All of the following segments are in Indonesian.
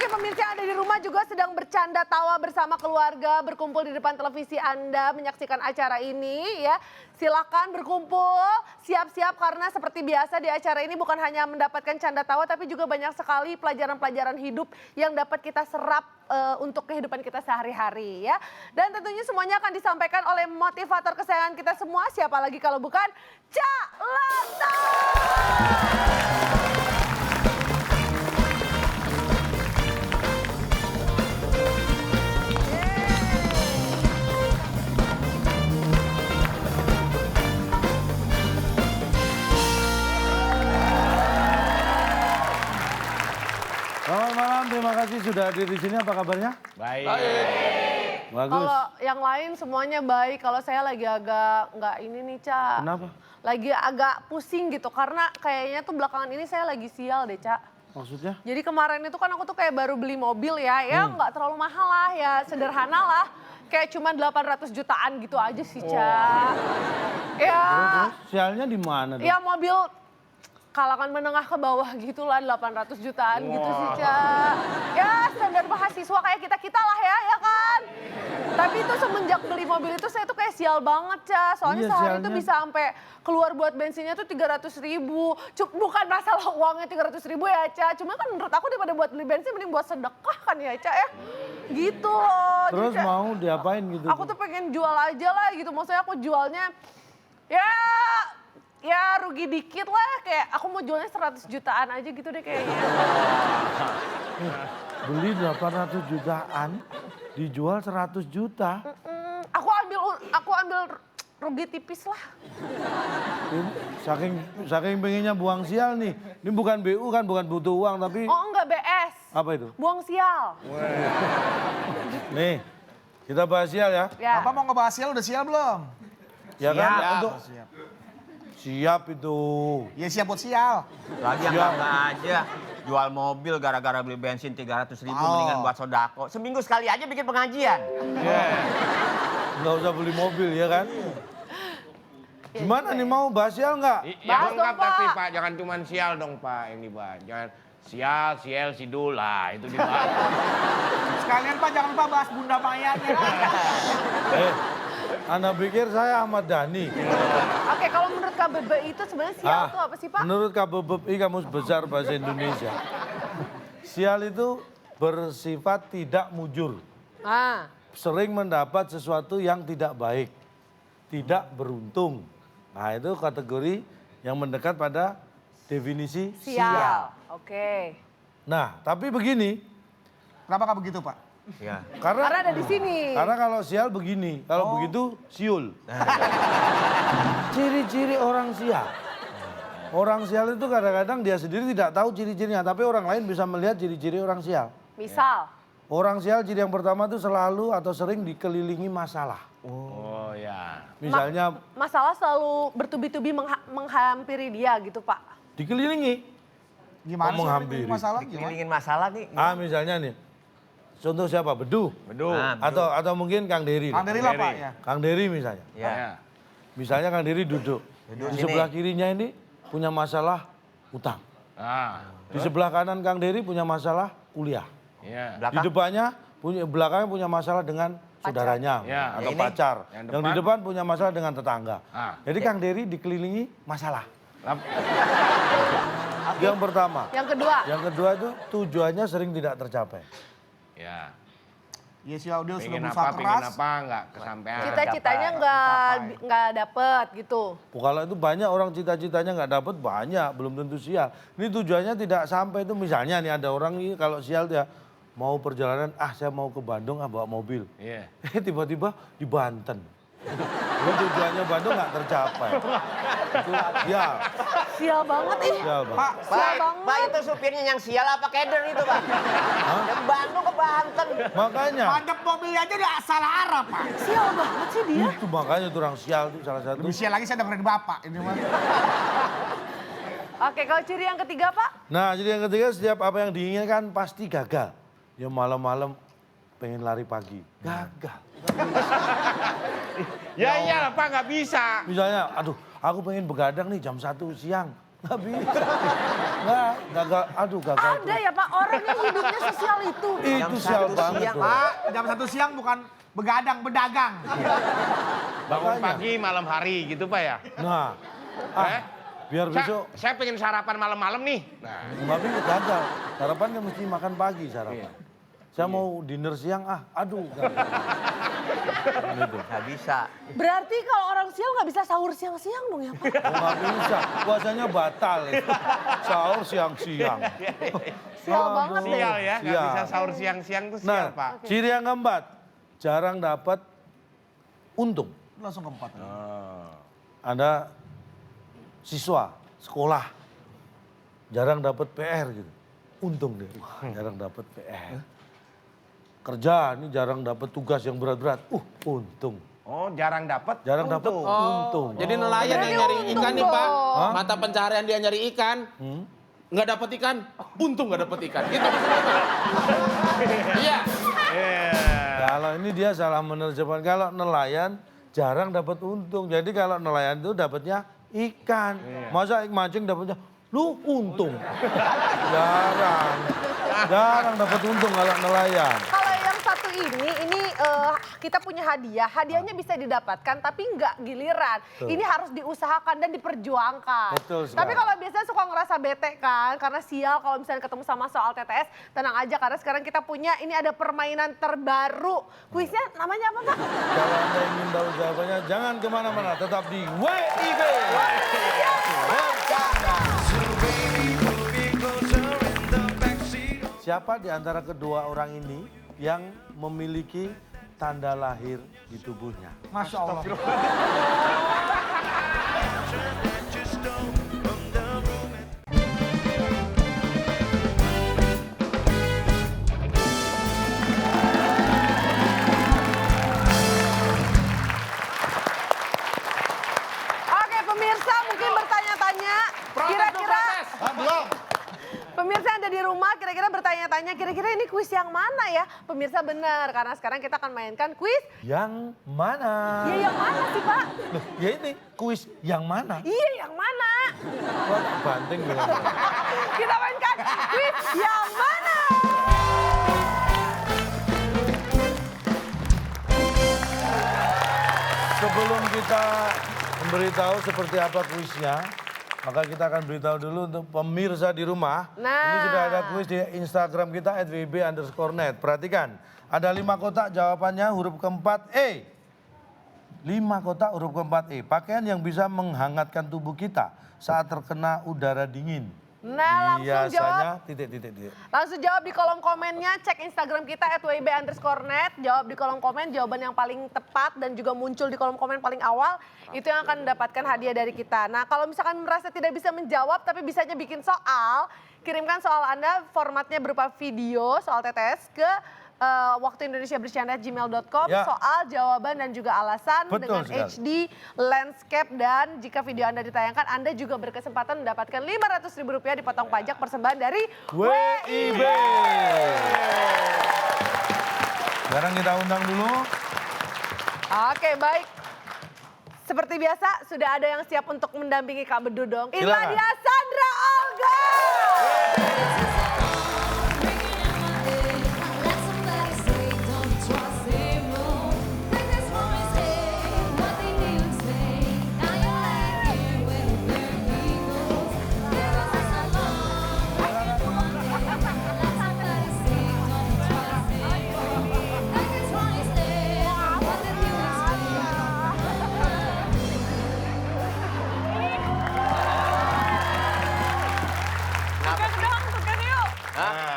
Oke, pemirsa yang ada di rumah juga sedang bercanda tawa bersama keluarga, berkumpul di depan televisi Anda menyaksikan acara ini ya. Silakan berkumpul, siap-siap karena seperti biasa di acara ini bukan hanya mendapatkan canda tawa tapi juga banyak sekali pelajaran-pelajaran hidup yang dapat kita serap untuk kehidupan kita sehari-hari ya. Dan tentunya semuanya akan disampaikan oleh motivator kesayangan kita semua, siapa lagi kalau bukan Cak Lota. Selamat malam, terima kasih sudah hadir di sini. Apa kabarnya? Baik. Bagus. Kalau yang lain semuanya baik, kalau saya lagi agak nggak ini nih Cak. Kenapa? Lagi agak pusing gitu karena kayaknya tuh belakangan ini saya lagi sial deh Cak. Maksudnya? Jadi kemarin itu kan aku tuh kayak baru beli mobil ya nggak terlalu mahal lah ya, sederhana lah. Kayak cuma 800 jutaan gitu aja sih Cak. Ya, Terus sialnya di mana dong? ya mobil kalangan menengah ke bawah gitulah 800 jutaan gitu sih Cak. Ya standar mahasiswa kayak kita-kita lah ya kan. Tapi itu semenjak beli mobil itu saya tuh kayak sial banget Cak. Soalnya Iya, sehari itu sialnya. bisa sampai keluar buat bensinnya tuh 300 ribu. Bukan masalah uangnya 300 ribu ya Cak. Cuma kan menurut aku daripada buat beli bensin mending buat sedekah kan ya Cak ya. Gitu loh. Jadi Terus kayak, mau diapain gitu? aku tuh pengen jual aja lah gitu. Maksudnya aku jualnya ya rugi dikit lah, kayak aku mau jualnya 100 jutaan aja gitu deh kayaknya. Beli 800 jutaan, dijual 100 juta. Aku ambil rugi tipis lah. Ini saking pengennya buang sial nih. Ini bukan BU kan, bukan butuh uang tapi Oh enggak BS, apa itu? buang sial. Nih, kita bahas sial ya. Ya. Bapak mau ngebahas sial, udah sial belum? Ya kan? Siap. Untuk siap itu. Ya siap buat sial. Lagi yang enggak aja. Jual mobil gara-gara beli bensin 300 ribu mendingan buat sodako. Seminggu sekali aja bikin pengajian. Nggak usah beli mobil ya kan? Gimana nih mau bahas sial nggak? Bahas Yang dong, lengkap tapi Pak. Pak, jangan cuma sial dong Pak ini Pak. Jangan sial, sial, sidul lah itu dibahas. Sekalian Pak jangan lupa bahas Bunda Mayanya. Anda pikir saya Ahmad Dhani? Oke, kalau menurut KBBI itu sebenarnya sial tuh apa sih Pak? Menurut KBBI Kamus Besar Bahasa Indonesia, sial itu bersifat tidak mujur, Ah, sering mendapat sesuatu yang tidak baik, tidak beruntung. Nah itu kategori yang mendekat pada definisi sial. Oke. Nah tapi begini, Kenapa nggak begitu Pak? Ya. Karena karena ada di sini. kalau sial begini, kalau begitu siul. Ciri-ciri orang sial. Orang sial itu kadang-kadang dia sendiri tidak tahu ciri-cirinya, tapi orang lain bisa melihat ciri-ciri orang sial. Misal. Orang sial ciri yang pertama itu selalu atau sering dikelilingi masalah. Oh ya. Misalnya Masalah selalu bertubi-tubi menghampiri dia gitu Pak. dikelilingi. Gimana sih menghampiri. masalah? Gimana? Kelilingin masalah nih. Misalnya nih, contoh siapa? Bedu. Betul. Nah, Atau mungkin Kang Dery. Kang Dery lah Pak ya. Kang Dery misalnya. Ya. Misalnya Kang Dery duduk. Duduk Di sini. sebelah kirinya ini punya masalah utang. Ah, Di sebelah kanan Kang Dery punya masalah kuliah. ya. Di depannya belakangnya punya masalah dengan saudaranya Ya. atau Yang ini? pacar. Yang Yang di depan? depan punya masalah dengan tetangga. Ah. Jadi Kang Dery dikelilingi masalah. Lap- Yang pertama. Yang kedua. Yang kedua itu tujuannya sering tidak tercapai. Ya. Ya sial dia sudah Pengen berusaha apa, pengen keras. apa, nggak kesampean. Cita-citanya nggak dapet gitu. Kalau itu banyak orang cita-citanya nggak dapet banyak, belum tentu sial. Ini tujuannya tidak sampai itu misalnya nih ada orang ini kalau sial dia mau perjalanan, saya mau ke Bandung bawa mobil. Iya. Tiba-tiba di Banten. Lalu tujuannya Bandung nggak tercapai. Itu sial, Sial banget ih. sial Bang. Pak, Sial banget. Pak itu supirnya yang sial apa keder itu Pak? Dari Bandung ke Banten. Makanya, mandep mobilnya aja udah salah arah Pak. Sial banget sih dia. itu makanya tuh orang sial itu salah satu. Lebih sial lagi saya dengerin Bapak. Ini mah. Oke, kalau ciri yang ketiga Pak? Nah jadi yang ketiga setiap apa yang diinginkan pasti gagal. Ya malam-malam pengen lari pagi, gagal. Ya iyalah Pak, nggak bisa. Misalnya, aduh aku pengen begadang nih jam 1 siang. Nggak bisa. Nggak, gagal. Aduh, gagal. Ada ya Pak orang yang hidupnya sosial itu. Itu sial satu banget siang, tuh. Pak, jam 1 siang bukan begadang, berdagang. Bangun Makanya. pagi malam hari gitu Pak ya. Nah, Eh? biar besok Saya pengen sarapan malam-malam nih. Nah, nggak bisa gagal. Sarapannya mesti makan pagi sarapan. Saya mau dinner siang, aduh. Gagal. Gitu. Nggak bisa. Berarti kalau orang sial nggak bisa sahur siang-siang dong ya Pak? Oh, nggak bisa, puasanya batal. Sahur siang-siang. Sial banget deh. sial ya, nggak Sial. bisa sahur siang-siang tuh sial Nah, Pak. ciri yang keempat, jarang dapat untung. Langsung keempat. Ada siswa sekolah jarang dapat PR gitu. Untung deh, wah, jarang dapat PR. Kerja ini jarang dapat tugas yang berat-berat. Untung. Oh, jarang dapat. Jarang dapat untung. Jadi nelayan yang nyari untung ikan nih Pak, dong. mata pencaharian dia nyari ikan, nggak dapet ikan, untung nggak dapet ikan. Gitu maksudnya Pak. Iya. Kalau ini dia salah menerjemahkan. Kalau nelayan jarang dapat untung. Jadi kalau nelayan itu dapatnya ikan. Masa mancing dapatnya lu untung. Jarang. Jarang dapat untung kalau nelayan. Kalau yang satu ini kita punya hadiah. Hadiahnya bisa didapatkan tapi nggak giliran. Betul. Ini harus diusahakan dan diperjuangkan. Betul sekali. Tapi kalau biasanya suka ngerasa bete kan karena sial kalau misalnya ketemu sama soal TTS, tenang aja karena sekarang kita punya ini ada permainan terbaru. Kuisnya namanya apa Pak? Kalau Anda ingin tahu jawabannya jangan kemana-mana. Tetap di WIB. Siapa di antara kedua orang ini yang memiliki tanda lahir di tubuhnya? Masya Allah. Oke pemirsa mungkin bertanya-tanya. Kira-kira pemirsa yang ada di rumah kira-kira bertanya-tanya kira-kira ini kuis yang mana ya? Pemirsa benar karena sekarang kita akan mainkan kuis. Yang mana? Ya yang mana sih Pak? Loh, ya ini kuis yang mana? Iya yang mana? Wah, banting bilang. Kita mainkan kuis yang mana? Sebelum kita memberitahu seperti apa kuisnya, maka kita akan beritahu dulu untuk pemirsa di rumah. Nah. Ini sudah ada kuis di Instagram kita @wb_net. Perhatikan, ada 5 kotak jawabannya huruf keempat E. 5 kotak huruf keempat E. Pakaian yang bisa menghangatkan tubuh kita saat terkena udara dingin. Nah langsung jawab. Titik. Langsung jawab di kolom komennya, cek Instagram kita @wb_net, jawab di kolom komen jawaban yang paling tepat dan juga muncul di kolom komen paling awal, itu yang akan mendapatkan hadiah dari kita. Nah kalau misalkan merasa tidak bisa menjawab tapi bisanya bikin soal, kirimkan soal Anda formatnya berupa video soal TTS ke waktuindonesiabercanda@gmail.com, Ya. soal, jawaban dan juga alasan Betul dengan sekali. HD, landscape dan jika video Anda ditayangkan Anda juga berkesempatan mendapatkan Rp500.000 dipotong pajak persembahan dari WIB. Sekarang kita undang dulu. Oke baik. Seperti biasa sudah ada yang siap untuk mendampingi Kak Bedu dong. Inilah Silakan. dia Sandra Olga.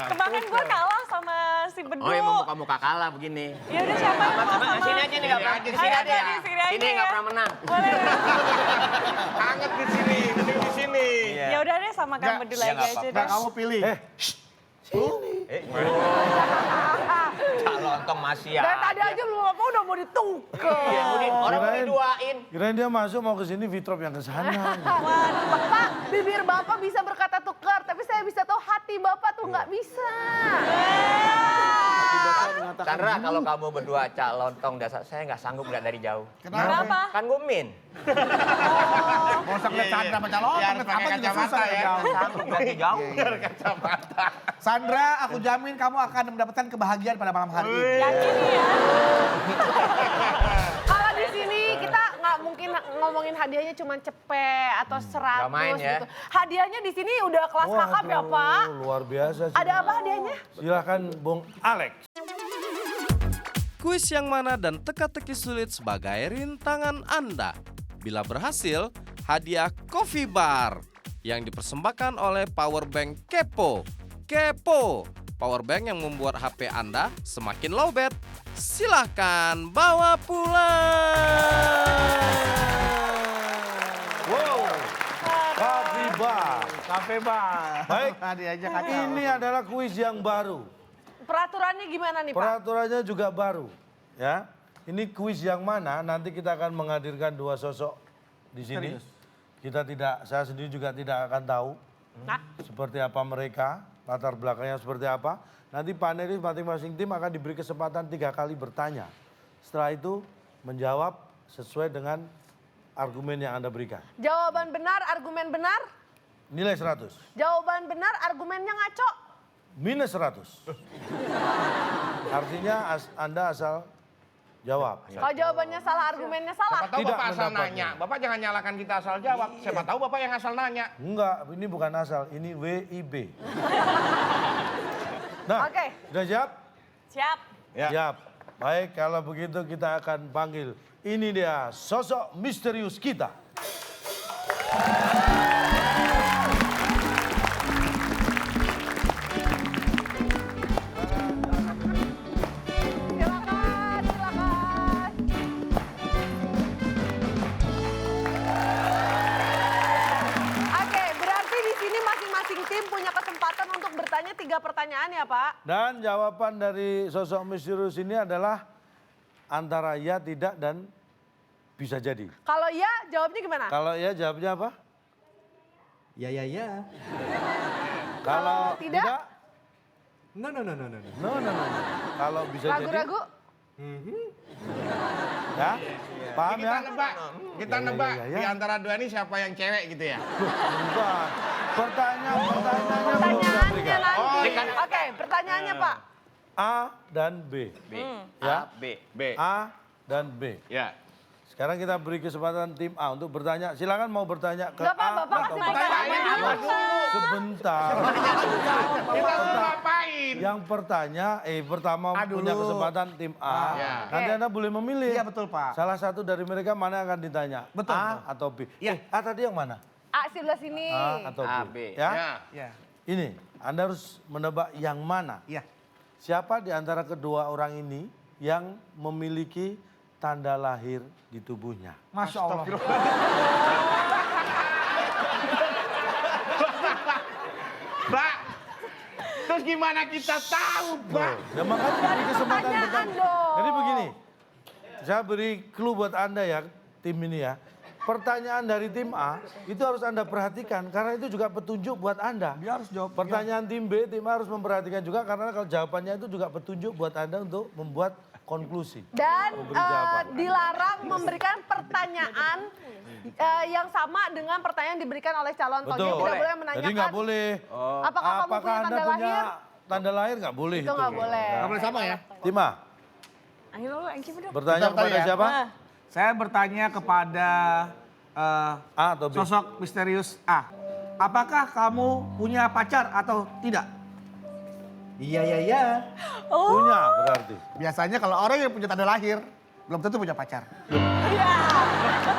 Kemarin gue kalah sama si Bedu. Oh emang muka-muka kalah begini. Ya udah siapa yang mau sama? Sini aja nih, nggak pernah. Ayo, Sini aja. di sini aja Sini ya. nggak pernah menang. Boleh. Hangat di sini, mending di sini. Ya udah deh sama Kang Bedu lagi nggak aja apa-apa. deh. Nah, kamu pilih. Lontong masih ya. Dan tadi aja belum apa udah mau ditukar. Iya, orang mau Kirain- diduain. Kirain dia masuk mau ke sini, Fitrop yang ke sana. Bapak, bibir Bapak bisa berkata tukar, tapi saya bisa tahu hati Bapak tuh nggak bisa. Chandra, kalau kamu berdua calon tong dasar, saya nggak sanggup lihat dari jauh. Kenapa? Kan gumin. Mau usah ngeliat Sandra sama calon, Biar ngeliat pakai apa juga kacamata susah ya. jauh. Sanggup lihat dari jauh. Sandra, aku jamin kamu akan mendapatkan kebahagiaan pada malam hari ini. Yakin ya? Kalau di sini kita nggak mungkin ngomongin hadiahnya cuma cepet atau 100 main ya. gitu. Hadiahnya di sini udah kelas kakap ya Pak. Luar biasa sih. Ada apa hadiahnya? Silahkan Bung Alex. Kuis yang mana dan teka-teki sulit sebagai rintangan Anda. Bila berhasil, hadiah Coffee Bar yang dipersembahkan oleh Powerbank Kepo. Kepo, powerbank yang membuat HP Anda semakin lowbat. Silahkan bawa pulang. Wow, Coffee Bar. Kafe Bar. Baik, Hadiahnya kacau. ini adalah kuis yang baru. Peraturannya gimana nih Pak? Peraturannya juga baru, ya. Ini kuis yang mana nanti kita akan menghadirkan dua sosok di sini. Saya sendiri juga tidak akan tahu Nah, seperti apa mereka, latar belakangnya seperti apa. Nanti panelis masing-masing tim akan diberi kesempatan 3 kali bertanya. Setelah itu menjawab sesuai dengan argumen yang Anda berikan. jawaban benar, argumen benar. Nilai 100, Jawaban benar, argumennya ngaco. minus 100. Artinya Anda asal jawab. Kalau jawabannya salah, argumennya salah. Siapa tahu Tidak Bapak asal mendapatnya. nanya. Bapak jangan nyalakan kita asal jawab. Siapa tahu Bapak yang asal nanya. Enggak, ini bukan asal, ini WIB. Nah, Oke. sudah siap? Siap. Ya. Siap. Baik, kalau begitu kita akan panggil. Ini dia sosok misterius kita. Silakan, silakan. Oke, berarti di sini masing-masing tim punya kesempatan untuk bertanya 3 pertanyaan ya Pak? Dan jawaban dari sosok misterius ini adalah antara ya, tidak, dan bisa jadi. Kalau iya, jawabnya gimana? Kalau ya jawabnya apa? Ya. Kalau tidak? No. No. Kalau bisa jadi, Ragu-ragu? ya, paham Kita ya? nebak. Kita nebak ya. di antara dua ini siapa yang cewek gitu ya. Bukan. Pertanyaannya belum saya Pertanyaannya berikan. nanti. Oke, pertanyaannya Pak. A dan B. B. Ya. A, B. B. A dan B. Ya. Sekarang kita beri kesempatan tim A untuk bertanya. Silakan mau bertanya ke Gak A apa-apa, Bapak atau kasih B. pertanyaan dulu. Sebentar. Kita mau ngapain? Yang pertama punya kesempatan tim A. Ya. Nanti Anda boleh memilih. Iya betul Pak. Salah satu dari mereka mana yang akan ditanya. Betul, A atau B. Iya. A tadi yang mana? A sebelah sini. A atau B. A, B. Ya? Ya. Ya. Ini, Anda harus menebak yang mana. Iya. Siapa di antara kedua orang ini yang memiliki tanda lahir di tubuhnya? Masya Allah. Mbak. Terus gimana kita tahu, Mbak? Ya makanya diberi kesempatan pertanyaan bertanya. dong. Jadi begini, saya beri clue buat Anda ya, tim ini ya. Pertanyaan dari tim A itu harus Anda perhatikan karena itu juga petunjuk buat Anda. Dia harus jawab. Pertanyaan tim B, tim A harus memperhatikan juga karena kalau jawabannya itu juga petunjuk buat Anda untuk membuat konklusi. Dan Memberi jawaban. dilarang memberikan pertanyaan yang sama dengan pertanyaan yang diberikan oleh calon tol. Dia tidak boleh menanyakan. Jadi nggak boleh. Apakah kamu punya Anda tanda punya lahir? tanda lahir nggak boleh Itu nggak boleh. Nggak boleh sama ya. Tim A, Ayo lu, Engki udah. bertanya Bentar, kepada ya. siapa? Saya bertanya kepada A atau B? sosok misterius A. Apakah kamu punya pacar atau tidak? Iya. Punya berarti. Biasanya kalau orang yang punya tanda lahir, belum tentu punya pacar. Iya.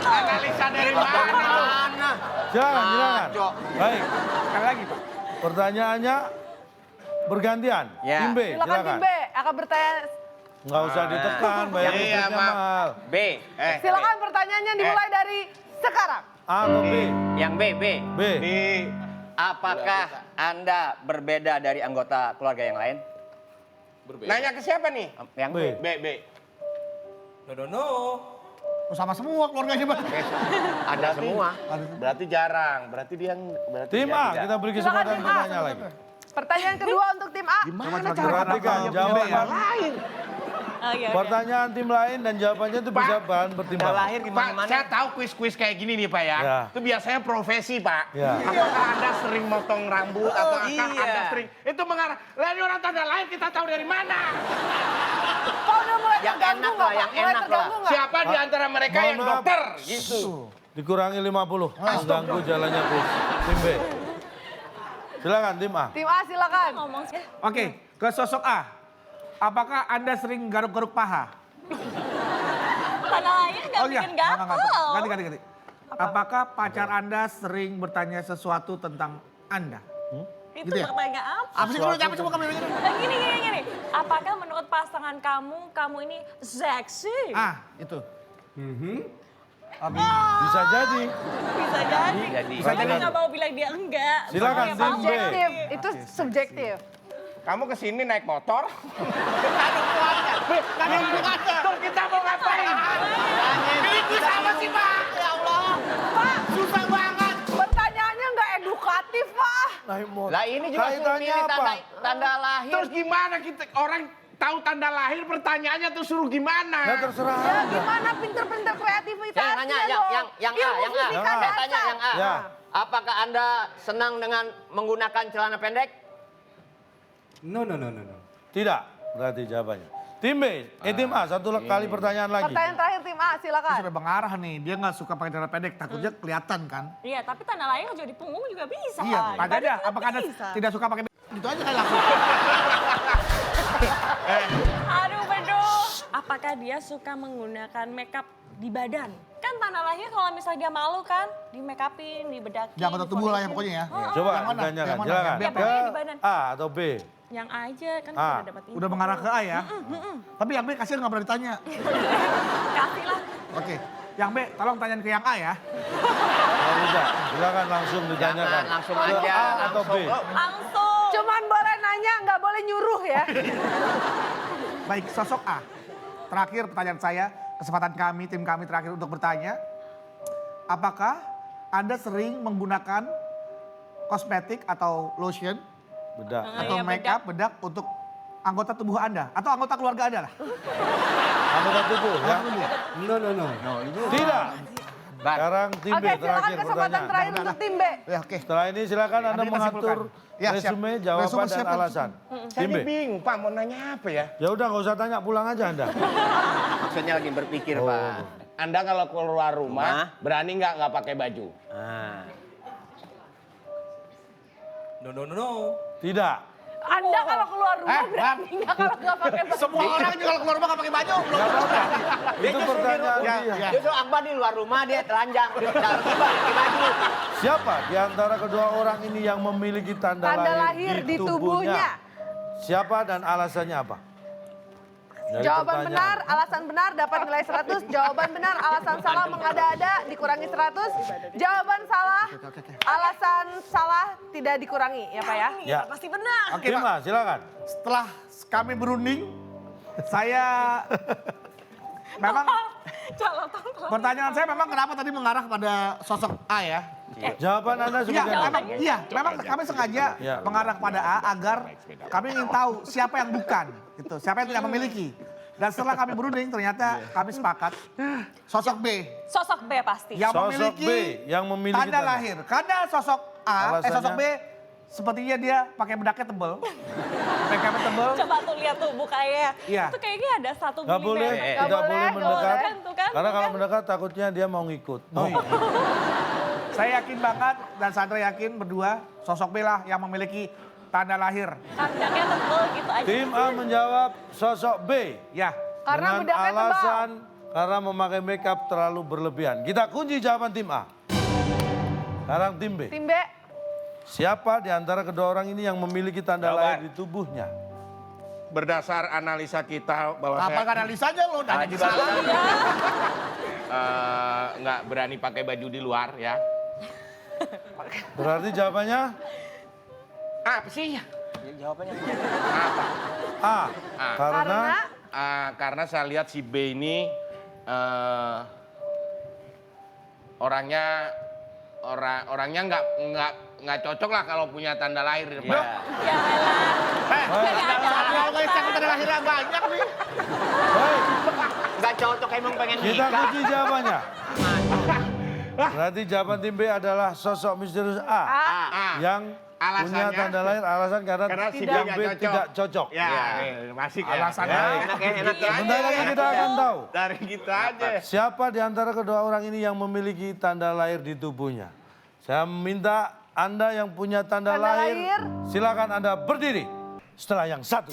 Analisa dari mana? Silakan. Baik, Sekali lagi Pak. pertanyaannya bergantian. Ya. Tim B, Silakan tim silakan. B akan bertanya. Nggak usah ditekan, bayar Iya, listriknya Pak. mahal. B. Silakan pertanyaannya dimulai dari sekarang. A atau B? Yang B, B. B. Di Apakah Anda berbeda dari anggota keluarga yang lain? nanya ke siapa nih? Yang B. B. B. Oh, sama semua keluarganya Pak. Ada semua. Berarti jarang. Berarti dia Tim A, kita beri kesempatan tim A. bertanya lagi. Pertanyaan kedua untuk tim A. Gimana Perhatikan jawaban Oke. Pertanyaan tim lain dan jawabannya itu bisa bahan Tanda pertimbangan. lahir di Pak, mana-mana. saya tahu kuis-kuis kayak gini nih Pak ya. Ya. Itu biasanya profesi Pak. Ya. Apakah Anda sering motong rambut atau apakah Iya. Anda sering... Itu mengarah, lah ini orang tanda lahir kita tahu dari mana? Kok udah mulai Yang terganggu enak nggak, lah, Pak? yang Mulai enak terganggu lah. nggak? Siapa di antara mereka Mohon yang maaf. dokter? Gitu. Dikurangi 50. Mengganggu jalannya kuis. Tim B. Silakan tim A. Tim A silakan. Ngomong sih. Oke, ke sosok A. Apakah Anda sering garuk-garuk paha? Tanda lahir nggak bikin gatel. Ganti. Apakah pacar Anda sering bertanya sesuatu tentang Anda? Itu Gitu ya? pertanyaan apa? Apa sih kamu capek semua kamu ini? Gini. Apakah menurut pasangan kamu ini seksi? Ah, itu. Bisa jadi. Bisa jadi. Bisa Tapi jadi. nggak mau bilang dia enggak. Silakan, Oke, tim B. Subjektif, itu subjektif. Kamu kesini naik motor? Terus kita mau ngapain? Ini kuis apa sih Pak? Ya Allah. Pak, Susah banget. pertanyaannya nggak edukatif, Pak. Naik motor. Lah ini juga suruh Kaitannya milih apa? tanda lahir. Terus gimana kita orang tahu tanda lahir pertanyaannya tuh suruh gimana? Nah, terserah Ya Anda. gimana pinter-pinter kreativitasnya Saya nanya dong. yang A, Ilmu yang A. fisika Yang A. Saya tanya dasar. yang A. Ya. Apakah Anda senang dengan menggunakan celana pendek? No. Tidak. Berarti jawabannya. Tim B. Tim A. Satu kali pertanyaan lagi. Pertanyaan terakhir tim A, silakan. Sudah mengarah nih, dia nggak suka pakai celana pendek, takutnya kelihatan kan? Iya, tapi tanda lahir jadi punggung juga bisa. Iya, Pak. tanya aja, Dibanding apakah Anda bisa. tidak suka pakai gitu aja kan langsung. Aduh, beduh. Apakah dia suka menggunakan makeup di badan? Kan tanda lahir kalau misalnya dia malu kan, di make upin, dibedakin. Di anggota tubuh lah ya pokoknya ya. Coba Yang mana? ditanyakan. Yang mana? Silakan. Yang B apa? Yang di Ke badan. A atau B? Yang A aja kan A. udah dapat info. Udah mengarah ke A ya. Tapi yang B kasihan nggak pernah ditanya. Kasih lah. Oke, yang B tolong tanyain ke yang A ya. Oh, bisa. Silakan langsung ditanyakan. Jangan, langsung Ke aja, A atau B? Langsung. Cuman boleh nanya, nggak boleh nyuruh ya. Baik, sosok A. Terakhir pertanyaan saya, kesempatan kami, tim kami terakhir untuk bertanya. Apakah Anda sering menggunakan kosmetik atau lotion Bedak. atau Iya, make up, bedak untuk anggota tubuh Anda atau anggota keluarga Anda lah? Anggota tubuh ya? No. Tidak. Sekarang tim B Oke, silakan terakhir kesempatan pertanyaan. terakhir untuk tim B. Ya, oke. Setelah ini silakan Anda Nanti kita mengatur simpulkan. Ya, siap. resume, jawaban Resume dan siap, alasan. Tim B. Saya bingung Pak mau nanya apa ya? Ya udah nggak usah tanya, pulang aja Anda. Maksudnya lagi berpikir, Oh. Pak. Anda kalau keluar rumah berani nggak pakai baju? Ah. No. Tidak. Anda kalau keluar rumah Bang. berani nggak kalau nggak pakai baju? Semua orang juga kalau keluar rumah nggak pakai baju. Nggak apa-apa. Itu pertanyaan Ya, dia. ya. Justru Akbar di luar rumah dia telanjang. Dalam tiba pakai baju. Siapa di antara kedua orang ini yang memiliki tanda, Tanda lahir di tubuhnya. Siapa dan alasannya apa? Dari Jawaban pertanyaan. benar, alasan benar dapat nilai 100. Jawaban benar, alasan salah mengada-ada dikurangi 100. Jawaban salah, alasan salah tidak dikurangi ya Pak ya. Ya. Pasti benar. Oke, Tim Pak. A, silakan. Setelah kami berunding, saya memang pertanyaan saya memang kenapa tadi mengarah kepada sosok A ya? Jawaban Anda Iya, sebagai memang kami sengaja Ya. mengarah kepada A agar kami ingin tahu siapa yang bukan, gitu, siapa yang tidak memiliki. Dan setelah kami berunding ternyata kami sepakat sosok B Sosok B pasti. yang Sosok memiliki B yang memiliki tanda lahir. Karena sosok A, Alasannya? sosok B sepertinya dia pakai bedaknya tebel, makeupnya tebel. Coba tuh lihat tuh mukanya. Iya. Itu kayaknya ada 1 Nggak boleh, milimeter. tidak boleh mendekat. Tuh kan, Karena kalau kan. mendekat takutnya dia mau ngikut. Saya yakin banget dan Sandra yakin berdua sosok B lah yang memiliki tanda lahir. Kandangnya tebel gitu aja. Tim A menjawab sosok B. Ya. Karena dengan bedaknya tebal. alasan karena memakai makeup terlalu berlebihan. Kita kunci jawaban tim A. Sekarang tim B. Tim B, Siapa di antara kedua orang ini yang memiliki tanda Jawaban. lahir di tubuhnya? Berdasar analisa kita bahwa Apa saya analisanya lo? Nanya di sana. nggak berani pakai baju di luar ya. Berarti jawabannya Apa sih? Jawabannya. Apa? A. A. Karena Karena saya lihat si B ini orangnya nggak cocok lah kalau punya tanda lahir. Iya. Ya elah. Kalau guys, yang tanda lahirnya banyak nih. cocok emang pengen Kita nikah. kunci jawabannya. Berarti jawaban tim B adalah sosok misterius A. Yang punya Alasannya? tanda lahir alasan karena si tim B B tidak cocok. Ya, masih Alasannya Enak ya, enak ya. Sebentar lagi kita akan tahu. Dari gitu aja. Siapa di antara kedua orang ini yang memiliki tanda lahir di tubuhnya? Saya minta Anda yang punya tanda lahir, silakan Anda berdiri. Setelah yang satu.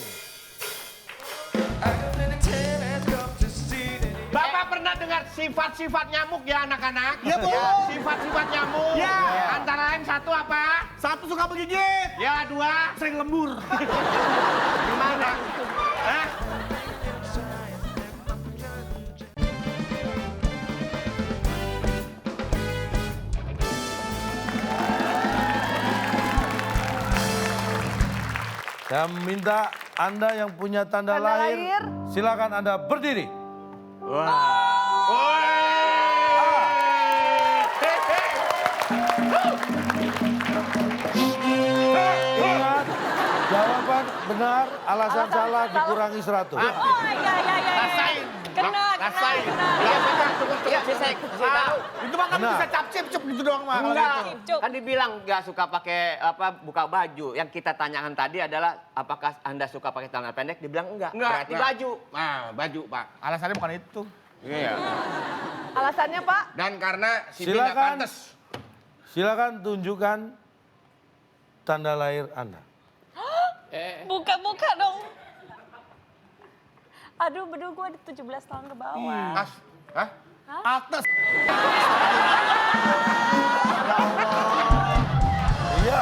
Bapak pernah dengar sifat-sifat nyamuk ya anak-anak? Ya, Bu. Sifat-sifat nyamuk. Ya. Antara lain satu apa? 1 suka menggigit, Ya, 2. sering lembur. Gimana? Hah? Saya minta Anda yang punya tanda lahir, silakan Anda berdiri. Ingat, jawaban benar, alasan salah dikurangi 100. Oh iya. Rasain. Kena. Iya, benar. Cukup, saya tahu. Itu mah kan Benar. bisa cap-cip gitu doang mah. kalau Enggak, gitu. Cuk. kan dibilang nggak suka pakai buka baju. Yang kita tanyakan tadi adalah apakah Anda suka pakai celana pendek? Dibilang enggak. Berarti baju. Nah, baju, Pak. Alasannya bukan itu. Iya. Alasannya Pak? Dan karena si B nggak Silakan. pantes. Silakan tunjukkan tanda lahir Anda. Buka dong. Aduh, bedu gue di 17 tahun ke bawah. Hah? Akte. Iya.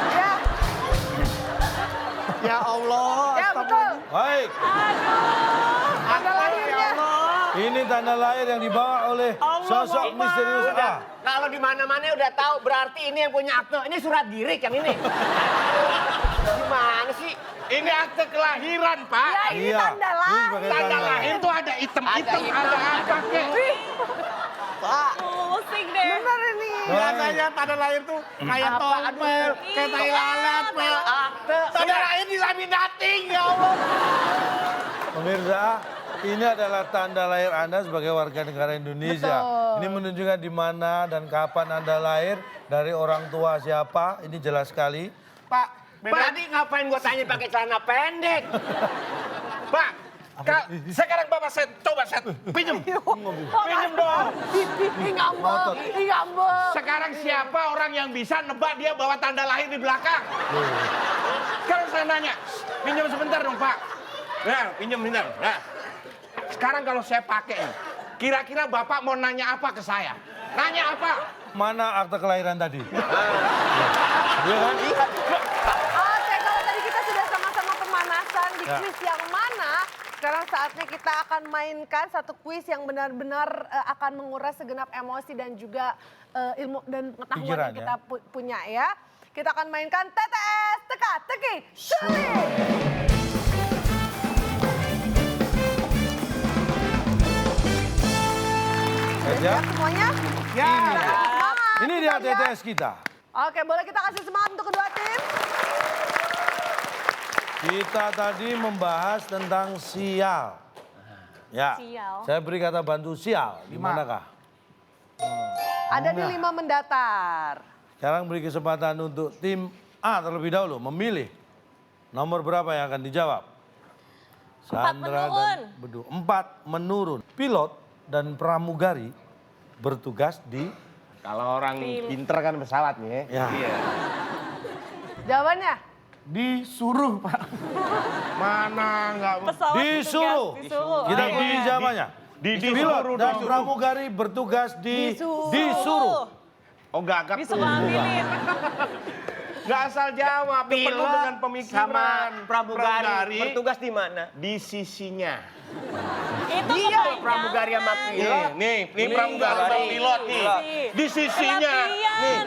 Ya, Ya Allah. ya betul. Baik, Tanda lahirnya. ini tanda lahir yang dibawa oleh sosok misterius A. Kalau di mana-mana udah tahu, berarti ini yang punya akte. Ini surat girik yang ini. Gimana sih? Ini akte kelahiran, Pak. Ya, ini Iya. tanda Ini lahir. sebagai Tanda lahir tuh ada item-item, ada apa kek. Pusing deh. Bener ini. Biasanya tanda lahir tuh kayak tompel, kayak tai lalat, pel. Akte. Tanda lahir di laminating, ya Allah. Pemirsa, ini adalah tanda lahir Anda sebagai warga negara Indonesia. Betul. Ini menunjukkan di mana dan kapan Anda lahir, dari orang tua siapa, ini jelas sekali. Pak, Tadi ngapain gue tanya pakai celana pendek? Pak, sekarang Bapak coba pinjem. Pinjem dong. Ih, ngambek. Ih, ngambek. Sekarang siapa orang yang bisa nebak dia bawa tanda lahir di belakang? Sekarang saya nanya, pinjam sebentar dong Pak. Nah, pinjam bentar. Nah, sekarang kalau saya pakai, kira-kira Bapak mau nanya apa ke saya? Nanya apa? Mana akte kelahiran tadi? Iya kan? Oke, kalau tadi kita sudah sama-sama pemanasan di Ya. kuis yang mana, sekarang saatnya kita akan mainkan satu kuis yang benar-benar akan menguras segenap emosi dan juga ilmu dan pengetahuan Pikiran, yang kita punya ya. Kita akan mainkan TTS Teka-Teki Sulit. Ya. Semuanya? ya. Semangat. Ini dia Bentar ya. TTS kita. Oke, boleh kita kasih semangat untuk kedua tim? Kita tadi membahas tentang sial. Ya. Sial. Saya beri kata bantu sial. Di manakah? Ada di 5 mendatar. Sekarang beri kesempatan untuk tim A terlebih dahulu memilih nomor berapa yang akan dijawab. Sandra dan Bedu. 4 menurun. Pilot dan pramugari bertugas di Kalau orang pinter kan pesawat nih. ya. Jawabannya? Disuruh, Pak. Mana nggak Pesawat Disuruh. disuruh. Kita kunci jawabannya. Pilot dan disuruh. pramugari bertugas di Disuruh. disuruh. Oh gagap tuh. Disuruh ambilin. Nggak asal jawab, penuh dengan Pilot pemikiran. sama pramugari bertugas di mana? Di sisinya. Itu Iya, kepanjangan. pramugari sama pilot. Nih pramugari sama pilot nih. Di sisinya. Kelapian.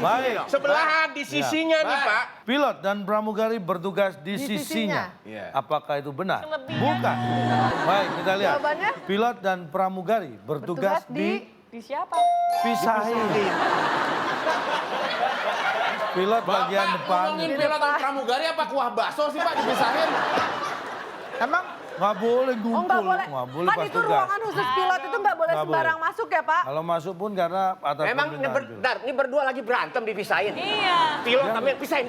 Baik. Sebelahan di sisinya nih, Pak. Pilot dan pramugari bertugas di sisinya. Iya. Apakah itu benar? Kelebihan. Bukan. Baik, kita lihat. Jawabannya? Pilot dan pramugari bertugas di Di siapa? pisahin. Pilot bagian depan. Ngomongin pilot dan pramugari apa kuah bakso sih Pak dipisahin? Emang Nggak boleh Oh ngumpul. nggak boleh. Kan pas itu tugas. ruangan khusus pilot itu nggak boleh Nggak sembarang boleh. masuk ya Pak? Kalau masuk pun karena atas Memang ini, permintaan pilot. ini berdua lagi berantem dipisahin. Iya. Pilot ambil pisahin.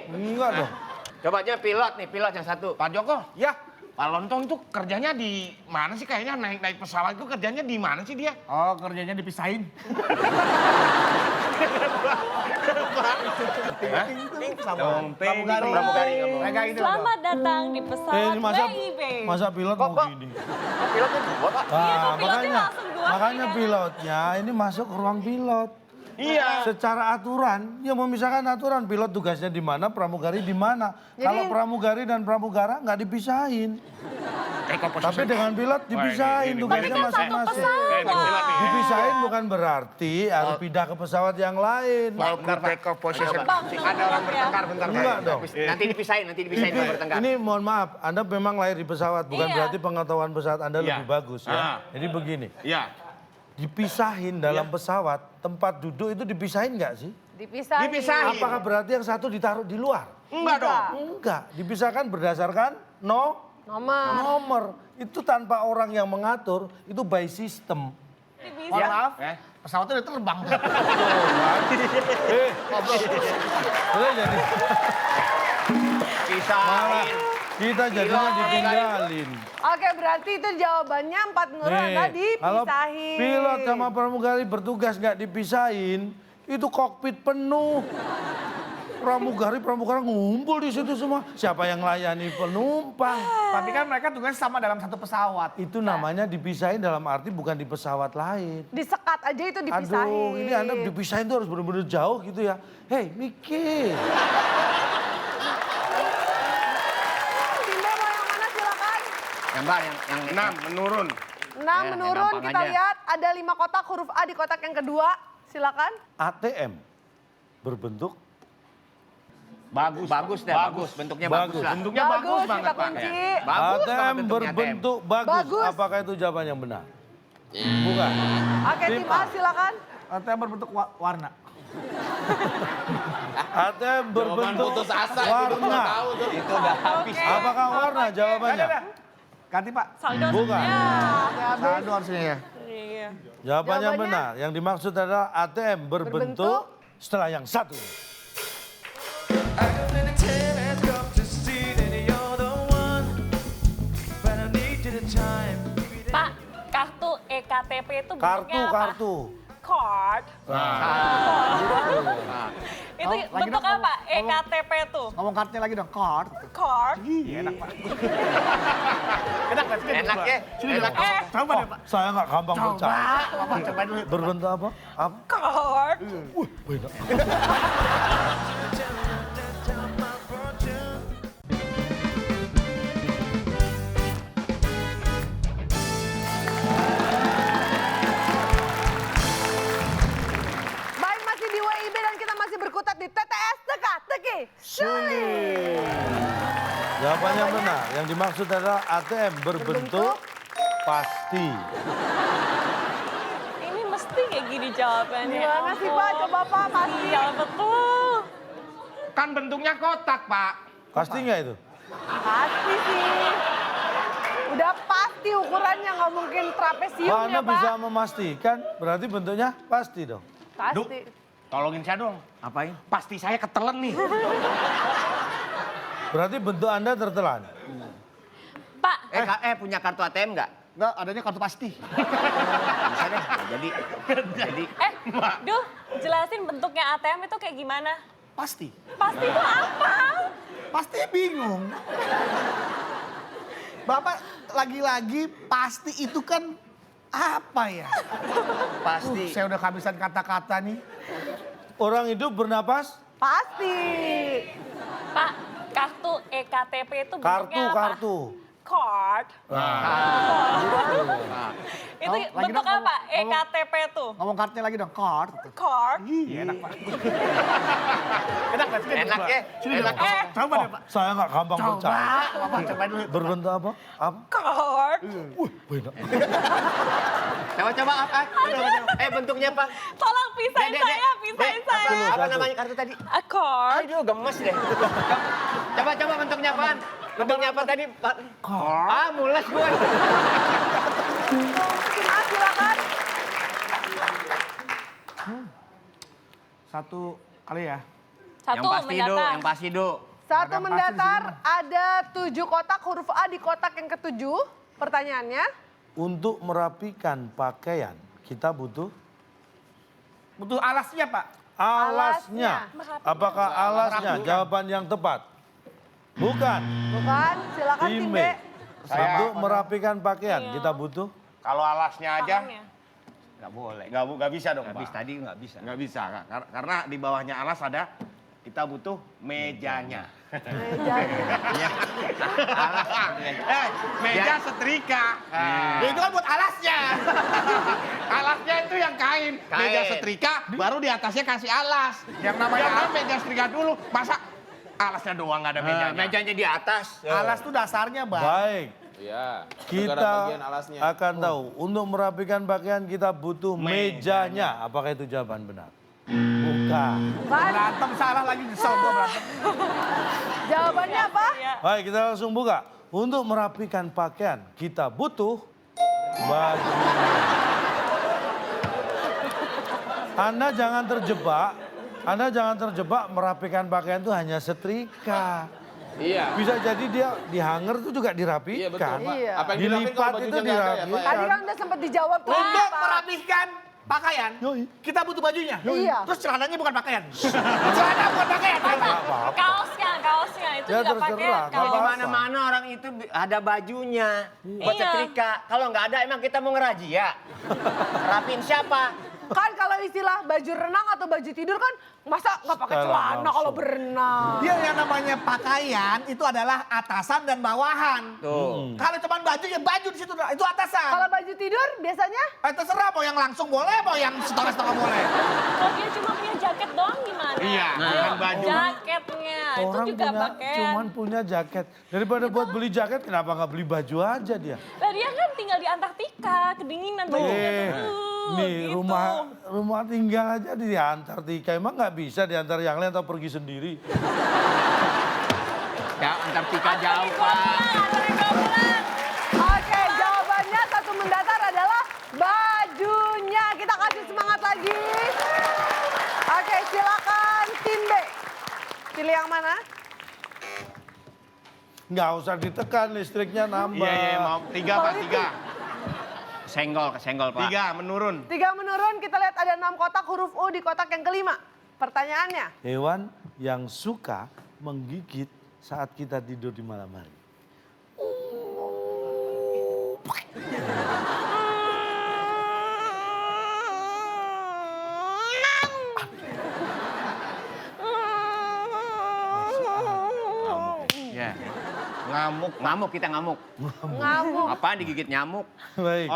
Enggak dong. Coba aja pilot nih, pilot yang satu. Pak Joko, ya. Pak Lontong tuh kerjanya di mana sih? Kayaknya naik pesawat itu kerjanya di mana sih dia? Oh, kerjanya dipisahin. Pramugari. Mereka itu. Selamat datang di pesawat ini masa WIB. pilot Kok, mau kok? gini. Pilotnya dua, Pak. Iya, Nah, kok pilotnya makanya, langsung dua makanya kali, kan? pilotnya ini masuk ke ruang pilot. Iya. Secara aturan, dia memisahkan aturan. Pilot tugasnya di mana, pramugari di mana. Kalau pramugari dan pramugara nggak dipisahin. Tapi dengan pilot dipisahin tugasnya kan satu masing-masing. pesawat. Dipisahin bukan berarti harus pindah ke pesawat yang lain. Bentar, Pak. Take off position. Bang, Ada orang bertengkar, bentar. Pak. Enggak dong. Nanti dipisahin kalau bertengkar. Ini mohon maaf, Anda memang lahir di pesawat, bukan Iya. berarti pengetahuan pesawat Anda Iya. lebih bagus ya. Ah. Jadi begini, Iya. dipisahin dalam pesawat, tempat duduk itu dipisahin nggak sih? Dipisahin. Dipisahin. Apakah berarti yang satu ditaruh di luar? Enggak dong. Enggak, dipisahkan berdasarkan nomor. Itu tanpa orang yang mengatur, itu by system. Mohon maaf, pesawatnya udah terbang. Boleh jadi malah Pisahin. kita jadinya ditinggalin. Oke berarti itu jawabannya 4 menurut Anda Kalau dipisahin. pilot sama pramugari bertugas nggak dipisahin, itu kokpit penuh. Pramugara ngumpul di situ semua. Siapa yang layani penumpang? Tapi kan mereka tugasnya sama dalam satu pesawat. Itu namanya dipisahin dalam arti bukan di pesawat lain. Disekat aja itu dipisahin. Aduh, ini Anda dipisahin tuh harus benar-benar jauh gitu ya. Hei, mikir. Timbe mau yang mana silakan. Yang Mbak, yang 6 menurun. 6 Ya, menurun yang gampang kita aja. lihat ada 5 kotak huruf A di kotak yang kedua. Silakan. ATM berbentuk Bagus. Bagus. Bentuknya bagus lah. Bentuknya bagus banget, kita Pak. kunci. Bagus banget ATM bentuknya, berbentuk bagus. Bagus. Apakah itu jawaban yang benar? Bukan. Oke tim A silakan. ATM berbentuk warna. ATM Jawaban berbentuk putus asa itu udah warna. tahu tuh. Itu udah habis. Apakah warna jawabannya? Ganti Pak. Saldo Bukan. ya. Saldo harusnya ya. Iya. Jawabannya Jawabannya? benar. Yang dimaksud adalah ATM berbentuk setelah yang satu. Pak, kartu EKTP itu bentuknya apa? Kartu. Card. Itu Lagi bentuk dong, apa? EKTP itu. Ngomong kartunya lagi dong, card. Card. Enak Pak. Enak Pak. Enak ya? Enak. Coba deh Pak. Saya nggak gampang percaya. Bapak coba dulu. Berbentuk apa? Apa? Card. Beda. Baik masih di WIB dan kita masih berkutat di TTS Teka-teki Sulit. Jawabannya benar. Yang dimaksud adalah ATM berbentuk pasti. Ini mesti kayak gini jawabannya. Gimana sih Pak? Coba Pak pasti. Iya betul. Kan bentuknya kotak, Pak. Pasti nggak itu? Pasti sih. Udah pasti ukurannya nggak mungkin trapesium Kalau ya Anda bisa Pak. memastikan, berarti bentuknya pasti dong. Pasti. Tolongin saya dong. Apain? Pasti saya ketelen nih. Berarti bentuk Anda tertelan. Pak, Punya kartu ATM nggak? Enggak, adanya kartu pasti. Bisa deh. Jadi. Duh, jelasin bentuknya ATM itu kayak gimana? Pasti. Pasti itu apa? Pasti bingung. Bapak lagi-lagi pasti itu kan apa ya? Pasti. Saya udah kehabisan kata-kata nih. Orang hidup bernapas, Pasti. Pak, kartu EKTP itu bentuknya apa? kartu. Card. Itu Lagi bentuk dong, apa? ngomong- EKTP itu. Ngomong kartunya lagi dong, card. Card. Enak Pak. Enak Pak. Enak ya? Enak. Coba deh Pak. Saya nggak gampang percaya. Bapak coba dulu. Berbentuk apa? Apa? Card. Beda. Coba apa? Bentuknya apa? Tolong pisahin Dek, saya, pisahin saya. Apa namanya kartu tadi? A card. Aduh, gemes deh. Coba bentuknya apaan? Lebihnya apa tadi, Pak? Ah, mules gue. Tim A silakan. Satu kali ya. Satu mendatar. Yang pasti, Du. Satu Ada pasti mendatar, di ada 7 kotak, huruf A di kotak yang ke-7. Pertanyaannya, Untuk merapikan pakaian, kita butuh Butuh alasnya, Pak. alasnya. Alasnya. Apakah alasnya? Jawaban yang tepat. Bukan. bukan? Silakan tim B. Untuk merapikan pakaian, kita butuh Kalau alasnya aja Tangannya. Nggak boleh. nggak bisa dong, Habis Pak. tadi nggak bisa. Nggak bisa, Kak. Karena di bawahnya alas ada, kita butuh mejanya. Mejanya. Meja setrika. Ya, itu kan buat alasnya. Alasnya itu yang kain. Meja setrika, baru di atasnya kasih alas. Yang namanya meja setrika dulu. Masa alasnya doang nggak ada mejanya? Mejanya di atas. Alas tuh dasarnya, Bang. baik. Iya. Kita bagian alasnya. akan tahu. Untuk merapikan pakaian, kita butuh mejanya. Apakah itu jawaban benar? Bukan. Bukan? Berantem salah lagi, nyesel gua berantem. Jawabannya apa? Iya. Baik, kita langsung buka. Untuk merapikan pakaian, kita butuh baju. Anda jangan terjebak merapikan pakaian itu hanya setrika. Iya. Bisa jadi dia di hanger itu juga Iya betul, dirapikan. Pak. Iya. Apa yang Dilipat dirapikan kalau itu bajunya nggak ada ya, Pak? dirapikan. Tadi kan udah sempat dijawab tuh. Untuk Pak. merapikan pakaian, Yoi. kita butuh bajunya. Iya. Terus celananya bukan pakaian. Celana bukan pakaian. Kaosnya itu Ya, juga terserah, pakai nggak Kalau di apa-apa. mana-mana orang itu ada bajunya buat Iya. setrika. Kalau nggak ada emang kita mau ngerajia. Rapiin siapa? Kan kalau istilah baju renang atau baju tidur kan masa nggak pakai Secara celana langsung. kalau berenang. Dia yang namanya pakaian itu adalah atasan dan bawahan. Tuh. Kalau cuma baju ya baju di situ itu atasan. Kalau baju tidur biasanya Terserah mau yang langsung boleh, mau yang setengah-setengah boleh. Kalau dia cuma punya jaket doang gimana? Iya, Ayo, bukan baju. Jaketnya itu Orang juga punya, pakaian. cuman punya jaket. Daripada buat beli jaket, kenapa nggak beli baju aja dia? Lah dia kan tinggal di Antartika, kedinginan bajunya tuh. Nih gitu. rumah tinggal aja di Antartika. Emang nggak bisa diantar yang lain atau pergi sendiri? Ya, Antartika jauh, Pak. Oke, jawabannya satu mendatar adalah bajunya. Kita kasih semangat lagi. Oke, silakan tim B. Pilih yang mana? Nggak usah ditekan, listriknya nambah. Iya, mau 3, Pak, 3. Kesenggol, Pak. 3 menurun. 3 menurun, kita lihat ada 6 kotak huruf U di kotak yang kelima. Pertanyaannya, Hewan yang suka menggigit saat kita tidur di malam hari. Ya. Ngamuk. Ngamuk, kita ngamuk. ngamuk. Apaan digigit nyamuk? Baik.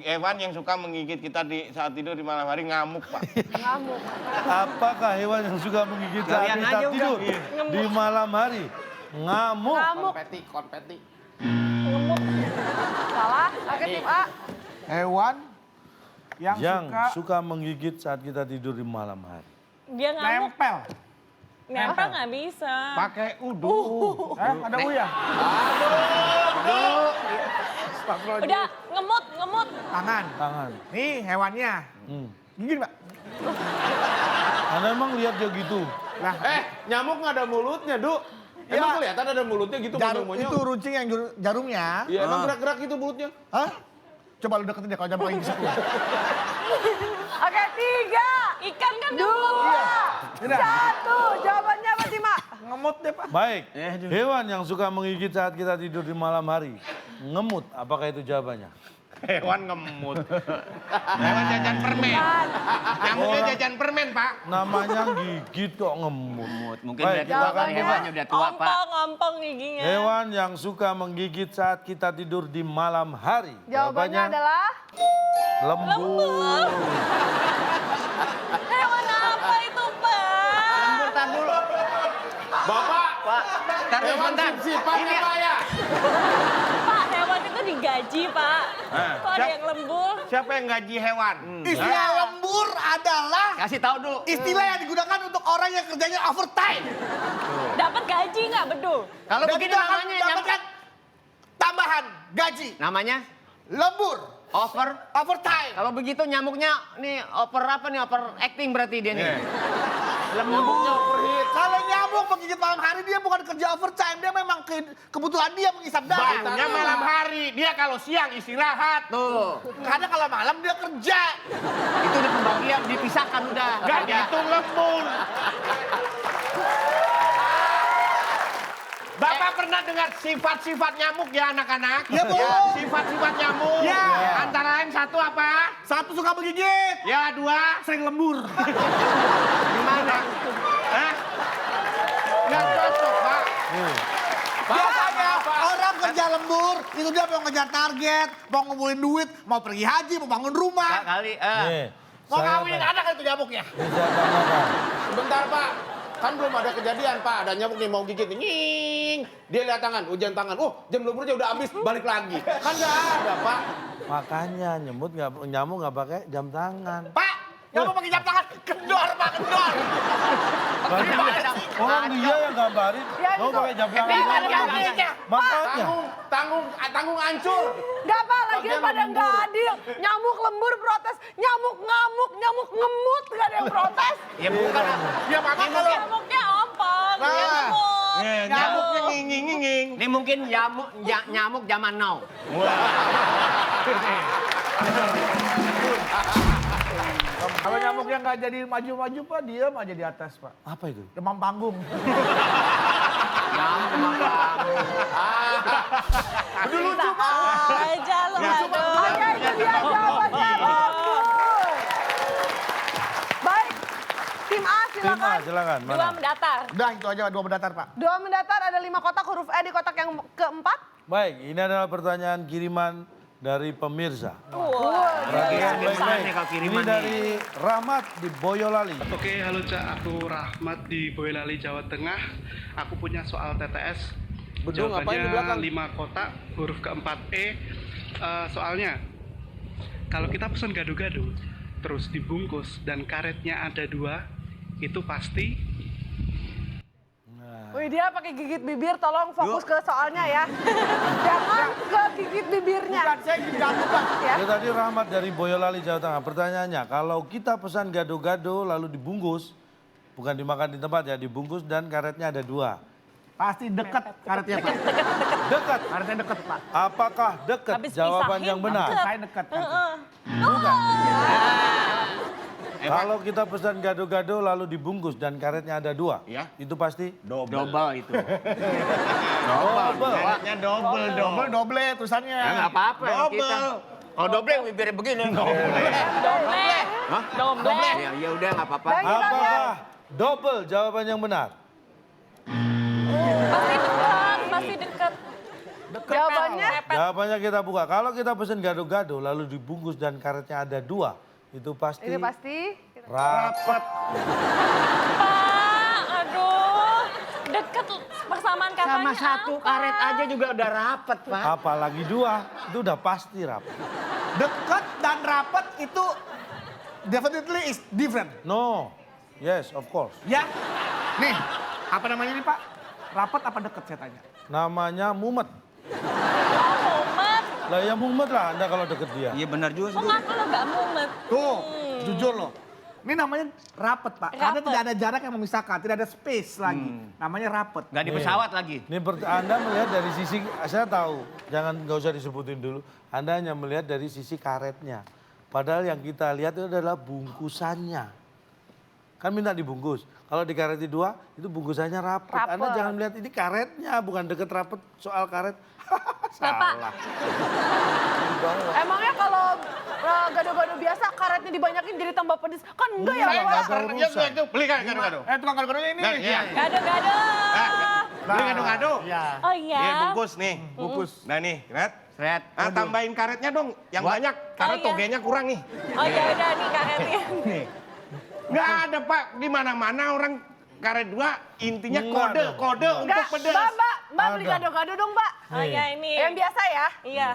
Hewan yang suka menggigit kita di saat tidur di malam hari ngamuk, Pak. Ngamuk. Apakah hewan yang suka menggigit saat Kalian kita aja tidur udah. di malam hari? Ngamuk. Ngamuk. Konpeti. Salah. Oke, tim A. Hewan yang, Yang suka suka menggigit saat kita tidur di malam hari. Dia ngamuk, nempel. nempel nggak bisa. Pakai udu. Ada U ya? Udah ngemut. Tangan. Tangan. Nih hewannya. Hmm. Gini, Pak. Anda emang lihat dia gitu? Nah, Nyamuk nggak ada mulutnya, Du. Emang kelihatan ada mulutnya gitu monyong-monyong? itu runcing yang jarumnya. Iya, emang gerak-gerak gitu mulutnya. Hah? Coba lu deketin deh kalau jarum lagi bisa keluar. Oke, 3. Ikan kan 2. Udah. 1. Jawabannya apa, tim A? Ngemut deh, Pak. Baik. Hewan yang suka menggigit saat kita tidur di malam hari. Ngemut. Apakah itu jawabannya? Hewan ngemut. Hewan jajan permen. Nyamuknya jajan permen, Pak. Namanya gigit kok ngemut. Mungkin Baik, udah tua, Pak. jawabannya. Hewannya udah tua, Pak. Ngompong giginya. Hewan yang suka menggigit saat kita tidur di malam hari. Jawabannya adalah lembu. Hewan apa itu, Pak? Tar dulu. Bapak, Pak, tar dulu, hewan bentar. sip-sipan Ini ya, Pak ya? Pak, hewan itu digaji, Pak. Kok ada siap. yang lembu? Siapa yang gaji hewan? Istilah lembu lembur adalah Kasih tahu dulu. istilah yang digunakan untuk orang yang kerjanya overtime. Dapat gaji nggak Bedu? Kalau Dan begini itu akan namanya mendapatkan tambahan gaji. namanya Lembur, over. overtime. Kalau begitu nyamuknya nih over apa nih? Over acting berarti dia nih. Nyamuknya overheat. Kalau nyamuk menggigit malam hari dia bukan kerja overtime, dia memang kebutuhan dia mengisap darah. Bangunnya malam hari, dia kalau siang istirahat. Tuh. Karena kalau malam dia kerja. Itu udah pembagian dipisahkan udah. Gak gitu lembur. Bapak pernah dengar sifat-sifat nyamuk ya anak-anak? Ya, Bu. Sifat-sifat nyamuk. Ya. Antara lain satu apa? Satu suka menggigit, Ya, dua. sering lembur. Gimana? Hah? Nggak cocok, Pak. Biasanya orang kerja lembur, itu dia mau ngejar target, mau ngumpulin duit, mau pergi haji, mau bangun rumah, Kali. Nih, mau saya ngawinin tanya. anak itu nyamuknya. Ini saya tanyakan. Sebentar Pak, kan belum ada kejadian Pak, ada nyamuk nih mau gigit nih, nying. Dia lihat tangan, hujan tangan, oh jam lemburnya udah habis, balik lagi. Kan nggak ada Pak. Makanya nyamuk nggak pakai jam tangan. Pak, nyamuk pakai jam tangan, kendor Pak, kendor. Orang dia yang gambarin, Ya, kamu itu. pakai jam tangan. Ini kan Makanya. gambarnya. Makanya. Tanggung hancur. Gak apa lagi pada nggak adil. Nyamuk lembur protes, nyamuk ngamuk, nyamuk ngemut gak ada yang protes. Ya bukan. Ya Pak, kalau Nyamuknya ompong, Nah. dia ngemut. Nyamuknya nging-nging. Ini mungkin nyamuk zaman now. kalau nyamuknya nggak jadi maju-maju Pak, diam aja di atas Pak. Apa itu? Demam panggung. Nyamuk malam. Dulu cuma. Aja lu, aduh. Oke, itu dia jawabannya bagus. Baik, tim A Tim A, silakan. silakan. Dua Mana? mendatar. Udah itu aja dua mendatar Pak. Dua mendatar ada 5 kotak, huruf E di kotak yang keempat. Baik, ini adalah pertanyaan kiriman dari pemirsa. Perhatikan Baik-baik. nih kalau Ini kiriman nih. dari Rahmat di Boyolali. Oke, halo Cak, aku Rahmat di Boyolali, Jawa Tengah. Aku punya soal TTS. Bedung, ngapain di belakang? 5 kotak, huruf keempat E. Soalnya, kalau kita pesan gado-gado, terus dibungkus dan karetnya ada 2, itu pasti Wih, dia pakai gigit bibir, tolong fokus ke soalnya ya. Jangan ke gigit bibirnya. Bukan saya gigit nyamuk Pak. Ya. Itu tadi Rahmat dari Boyolali, Jawa Tengah. Pertanyaannya, kalau kita pesan gado-gado lalu dibungkus, bukan dimakan di tempat ya, dibungkus dan karetnya ada 2. Pasti dekat karetnya Pak. Dekat. Karetnya dekat Pak. Apakah dekat? Habis Jawaban pisahin, yang benar. deket. Saya dekat. Bukan. Kalau kita pesan gado-gado lalu dibungkus dan karetnya ada 2, Ya. itu pasti Double itu. double. Karetnya double dong. Doble tulisannya. Ya nggak apa-apa yang kita. Oh double bibirnya begini. Doble. Hah? Doble. Ya udah nggak apa-apa. Baik, kita lihat. Apakah double jawaban yang benar? Masih dekat, masih dekat. Jawabannya Jawabannya kita buka. Kalau kita pesan gado-gado lalu dibungkus dan karetnya ada 2, itu pasti ini pasti. rapat. Pak, aduh. Dekat persamaan katanya. Sama satu apa? karet aja juga udah rapet, Pak. Apalagi 2, itu udah pasti rapat. Dekat dan rapat itu definitely is different. No, yes, of course. Ya. Nih, apa namanya nih Pak? Rapat apa dekat saya tanya? Namanya mumet. Mumet. Lah ya mumet lah Anda kalau deket dia. Iya benar juga sih. Oh, ngaku lo gak mumet. Tuh, jujur loh. Ini namanya rapat Pak. Karena Rapet. tidak ada jarak yang memisahkan, tidak ada space lagi. Namanya rapat. Nggak di pesawat lagi. Ini Anda melihat dari sisi, saya tahu, nggak usah disebutin dulu. Anda hanya melihat dari sisi karetnya. Padahal yang kita lihat itu adalah bungkusannya. Kan minta dibungkus. Kalau dikareti 2, itu bungkusannya rapat. Anda Rapet. jangan melihat ini karetnya, bukan deket rapet soal karet. Bapak. Salah. Emangnya kalau gado-gado biasa karetnya dibanyakin jadi tambah pedes? Kan enggak ya, Iya, Pak? nggak ada Karetnya urusan. itu beli gado-gado. Tukang gado-gadonya ini. Nah, iya. Gado-gado. Beli gado-gado. Iya. Oh iya. Iya bungkus nih. Bungkus. Nah nih, Red. Red. Ah, tambahin karetnya dong, yang banyak. Karena Oh, iya. togenya kurang nih. Oh ya udah nih karetnya. Nggak ada Pak, di mana-mana orang karet 2 intinya Nggak kode ada. untuk Enggak, pedas. Mbak beli Ada. gado-gado dong, Mbak. Oh ya ini. Yang biasa ya? Iya.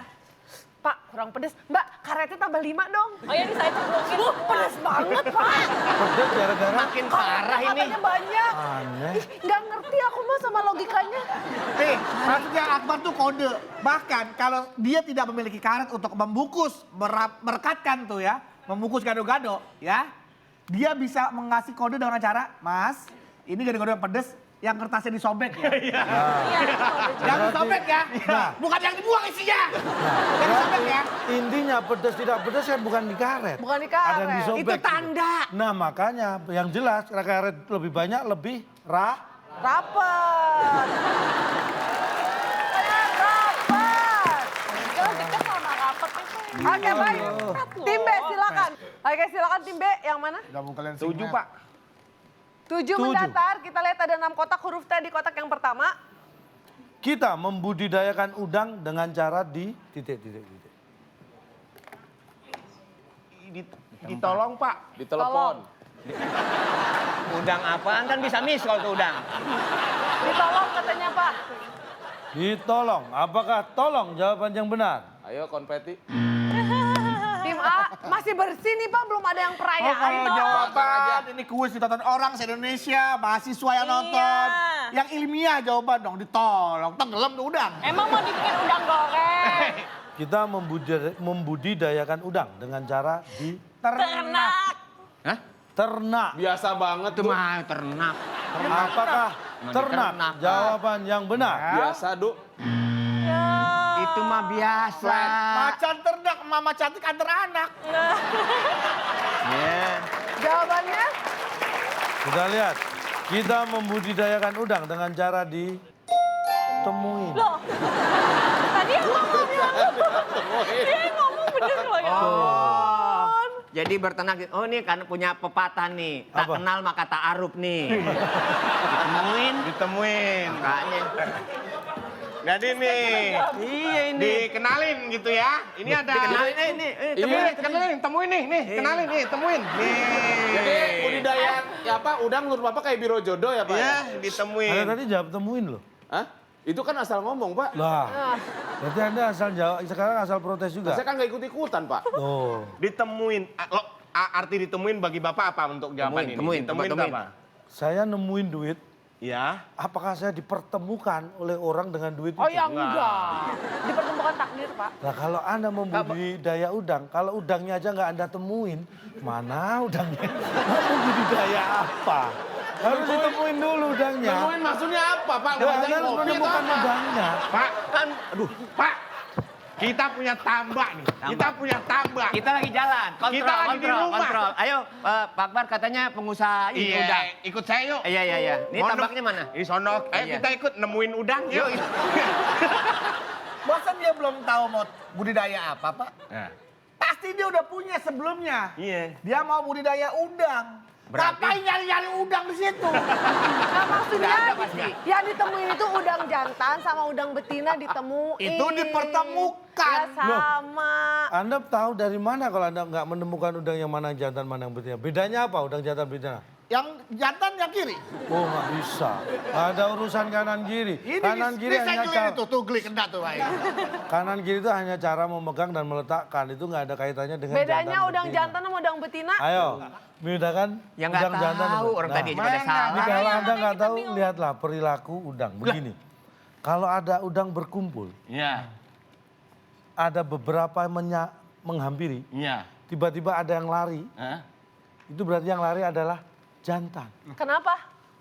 Pak, kurang pedes. Mbak, karetnya tambah 5 dong. Oh ya, saya cemplungin. Pedes banget, Pak. Pedes gara-gara Makin parah ini. Katanya banyak. aneh. Ih, nggak ngerti aku mah sama logikanya. Nih, maksudnya Akbar tuh kode. Bahkan kalau dia tidak memiliki karet untuk membungkus, merekatkan tuh ya, membungkus gado-gado ya, dia bisa mengasih kode dengan cara, Mas, ini gado-gado yang pedes, yang kertasnya disobek ya. Iya. Yang disobek ya, bukan yang dibuang isinya. Yang disobek ya. Intinya pedes tidak pedes kan bukan di karet. Bukan di karet. Ada yang disobek. Itu tanda. Nah makanya yang jelas karet lebih banyak lebih Rapet. Rapet. Kalau deket sama rapet itu. Oke, baik. Tim B, silakan. Oke, silakan tim B. Yang mana? Gabung kalian 7 Pak. 7 7. mendatar. Kita lihat ada 6 kotak huruf T di kotak yang pertama. Kita membudidayakan udang dengan cara di titik. Ditolong Pak. Ditelepon. Udang apaan kan bisa miss kalau tuh udang. Ditolong katanya, Pak. Ditolong. Apakah tolong jawaban yang benar? Ayo konfeti. Tim A masih bersih nih, Pak. Belum ada yang Oh, perayaan. kalau Tolong. jawaban ini kuis ditonton orang se-Indonesia, mahasiswa yang Iya. nonton. Yang ilmiah jawaban dong, ditolong. Tenggelam tuh udang. Emang mau dibikin udang goreng? Kita membudidayakan udang dengan cara di Ternak. Hah? ternak. Biasa banget Itu tuh. mah ternak. Apakah ternak? ternak. Jawaban yang benar. Biasa, Du. Itu mah biasa. Macan ternak, mama cantik antar anak. Ya. Jawabannya? Kita lihat. Kita membudidayakan udang dengan cara ditemuin. Loh, tadi yang ngomongnya. Dia yang ngomong bener loh ya. Oh. Jadi berternak, oh nih kan punya pepatah nih. Tak Apa? kenal maka tak aruf nih. Ditemuin. Makanya. Jadi nih, Iya ini. dikenalin gitu ya. Ini ada. Dikenalin ini. Temuin, kenalin, temuin nih, kenalin nih, temuin. Nih. Jadi budidaya ya apa udang menurut Bapak kayak biro jodoh ya Pak? Iya, Ya? Anda ditemuin. tadi jawab temuin loh. Hah? Itu kan asal ngomong Pak. Lah, berarti Anda asal jawab, sekarang asal protes juga. Saya kan nggak ikut-ikutan Pak. Oh, Ditemuin. Arti ditemuin bagi Bapak apa untuk jawaban ini? Temuin, Ditemuin coba itu apa? saya nemuin duit. Ya. Apakah saya dipertemukan oleh orang dengan duit Oh itu? ya enggak. Dipertemukan takdir, Pak. Nah kalau Anda membudidaya udang, kalau udangnya aja nggak Anda temuin, mana udangnya? Mau budidaya apa? Harus ditemuin dulu udangnya. Temuin maksudnya apa Pak? Ya, Ngajarin Anda harus kopi atau menemukan apa? udangnya. Pak, kan, aduh, Pak. Kita punya tambak nih. Kita punya tambak. Kita lagi jalan. Kontrol, Kita lagi di kontrol, rumah. kontrol. Ayo, Pak Akbar katanya pengusaha ini Iya, udang. ikut saya yuk. Iya. Ini Mondok. tambaknya mana? Di sono. Ayo Iya. kita ikut nemuin udang yuk. Masa dia belum tahu mau budidaya apa, Pak? Nah, Pasti dia udah punya sebelumnya. iya. Dia mau budidaya udang. Berarti- Ngapain nyari-nyari udang di situ? Nah, maksudnya Udah ada pasti. yang ditemuin itu udang jantan sama udang betina ditemuin. Itu dipertemukan. Ya sama. Anda tahu dari mana kalau Anda nggak menemukan udang yang mana jantan, mana yang betina? Bedanya apa udang jantan betina? Yang jantan yang kiri. Oh nggak bisa. Ada urusan kanan kiri. Kanan kiri hanya cara, tuh geli kena tuh. Pak. kanan kiri itu hanya cara memegang dan meletakkan. Itu nggak ada kaitannya dengan Bedanya jantan udang betina. jantan sama udang betina. Ayo, bedakan Yang nggak udang jantan. tahu dan- orang Nah, tadi pada salah. Jadi kalau Makanya Anda nggak kita tahu, bingung. lihatlah perilaku udang. Begini, kalau ada udang berkumpul, Iya. ada beberapa menghampiri, Iya. tiba-tiba ada yang lari, Hah? itu berarti yang lari adalah jantan. Kenapa?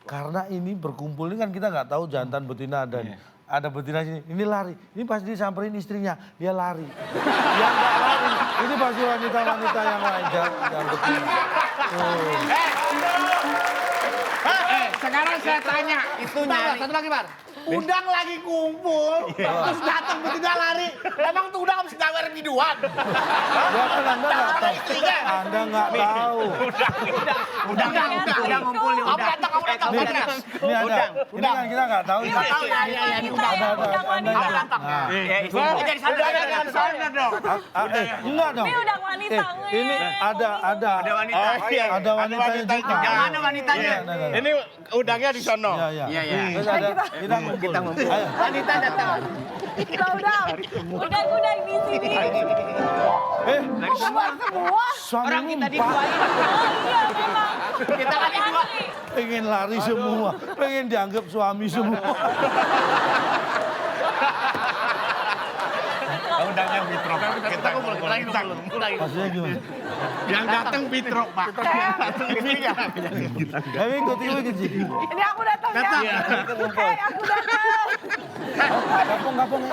Karena ini berkumpul ini kan kita nggak tahu jantan betina ada betina sini. Ini lari, ini pasti disamperin istrinya, dia lari. Yang nggak lari, ini pasti wanita-wanita yang lain yang betina. Oh. Sekarang saya tanya. Itu Bentar, nyari. satu lagi, Bar. Udang lagi kumpul, terus datang betina lari. Emang tuh udang harus gawer biduan. Ya kan Anda nggak tahu. Anda nggak tahu. Udang ngumpul nih udang. Kamu datang, Nih, ini ada. Ini kan kita nggak tahu. Ini tahu ya, Ini udang ada. udang wanita. Nah, Jadi sana dong. enggak dong. Ini udang wanita. Ini ada. Ada wanita. Ada wanitanya juga. Yang mana wanitanya? Iya, nah. Ini udangnya di sono. Iya. Iya. Terus ada, kita Kita ngumpul. Ayo. Wanita datang. Udah. Udah di sini. Keluar semua. Suami Orang kita ngumpet. diduain. Oh iya memang. Kita lagi dua. Pengen lari semua, pengen dianggap suami semua. Undangnya Fitro, Pak. Kita ngumpul lagi. Maksudnya gimana? Yang datang Fitro, Pak. Kami ikut sih. Ini aku datang ya. Aku datang. Gapung.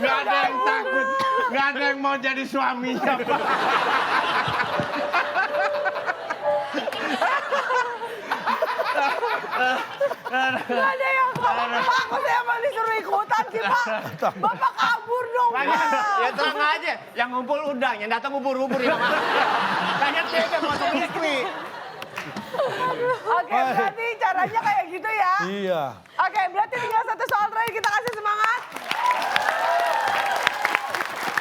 Gak ada yang takut, gak ada yang mau jadi suaminya, Pak. Gak ada yang aku saya mau disuruh ikutan sih Pak. Bapak kabur dong Pak. Ya terang aja, yang ngumpul undang, yang datang ubur-ubur ya. Tanya dia mau istri. Oke, berarti caranya kayak gitu ya. Iya. Oke, berarti tinggal satu soal terakhir, kita kasih semangat.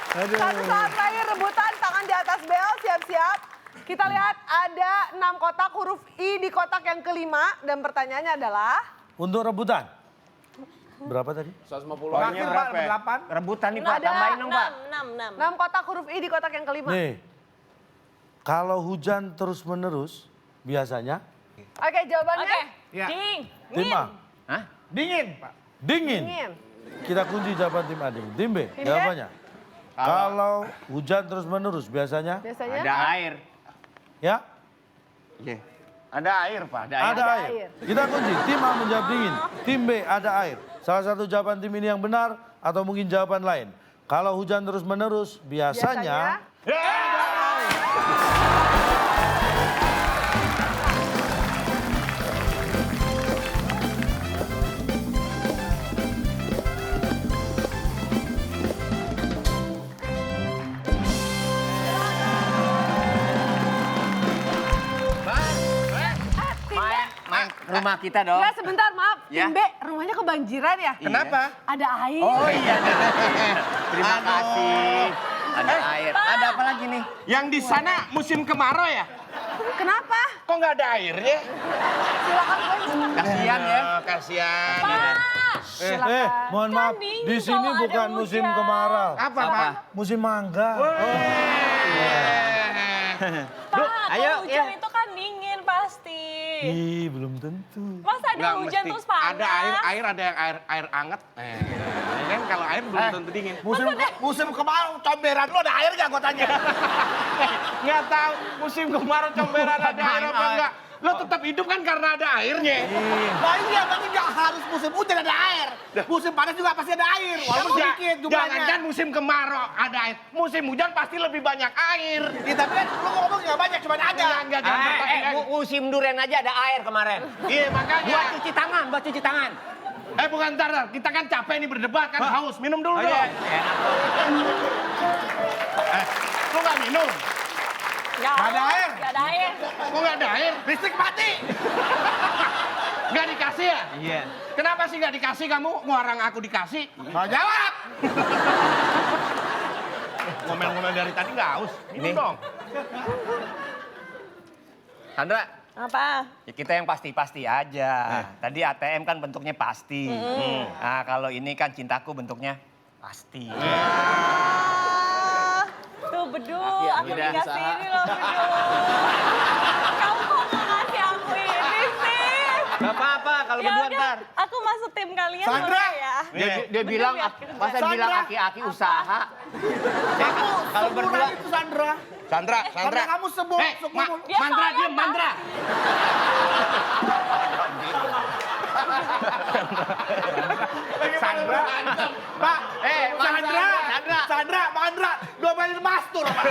Satu soal terakhir, rebutan, tangan di atas bel, siap-siap. Kita lihat ada 6 kotak huruf I di kotak yang kelima. Dan pertanyaannya adalah... Untuk rebutan. Berapa tadi? 150. Terakhir Pak, nomor 8. Rebutan nih Pak, Ada tambahin dong Pak. 6 kotak huruf I di kotak yang kelima. Nih, kalau hujan terus-menerus, biasanya Oke, jawabannya? Oke. Ya. Ding. tim A, Hah? Dingin, Pak. dingin. Dingin. Kita kunci jawaban tim A dingin. Tim B, Tim B? jawabannya. Kalau hujan terus-menerus, biasanya Biasanya? Ada air. ya Iya. Ada air, Pak. ada air. Kita kunci, tim A menjawab dingin, tim B ada air. Salah satu jawaban tim ini yang benar atau mungkin jawaban lain. Kalau hujan terus-menerus, biasanya... Main ke rumah kita dong. Enggak, sebentar maaf. Ya. Tim B, rumahnya kebanjiran ya? Kenapa? Ada air. Oh iya. Terima kasih. Ada air. Ada apa lagi nih? Yang di sana musim kemarau ya? Kenapa? Kok nggak ada airnya? Silakan Boy. Kasihan ya. Oh, kasihan. Silakan. mohon maaf, dingin di sini kalau ada bukan musim hujan. kemarau. Apa, Apa? Pak? Musim mangga. Pak, ayo, kalau hujan ya. itu kan dingin pasti. Ih, belum tentu. Masa ada Nggak hujan mesti. terus panas? Ada air ada yang air anget. Ya kan kalau air belum tentu dingin. Musim kemarau, comberan lu ada air nggak gue tanya? Nggak tahu musim kemarau comberan ada air apa enggak. Lo tetap hidup kan karena ada airnya. Nah iya, berarti nggak harus musim hujan ada air. Musim panas juga pasti ada air, walaupun Ya, sedikit jumlahnya. jangan musim kemarau ada air. Musim hujan pasti lebih banyak air. Ya, tapi kan lu ngomong nggak banyak, cuma ada. Enggak, jangan Musim durian aja ada air kemarin. Iya makanya. Buat cuci tangan, buat cuci tangan. Bukan ntar, kita kan capek nih berdebat kan haus. Minum dulu dong. Lu nggak minum? Nggak ada air. Nggak ada air. Kok nggak ada air? Listrik mati. Nggak dikasih ya? Iya. Kenapa sih nggak dikasih kamu? Ngarang aku dikasih. Mau jawab. Ngomel-ngomel dari tadi nggak haus. Minum Ini. dong. Sandra, Apa? ya kita yang pasti-pasti aja. Tadi ATM kan bentuknya pasti. Nah kalau ini kan cintaku bentuknya pasti. Tuh Bedu, Makasih ya, aku udah. dikasih ini loh Bedu. Kamu kok nggak ngasih aku ini sih? Gak apa-apa kalau Ya berdua udah, ntar. aku masuk tim kalian Sandra. boleh ya? Dia bilang, biar kerja. masa Sandra. bilang aki-aki usaha. Kalau berdua, itu Sandra. Sandra. Karena kamu sebut. Ya, Mandra saya, diam, Pak. Mandra. Sandra. Pak, Sandra. Sandra, Mandra, domain mastur, Pak.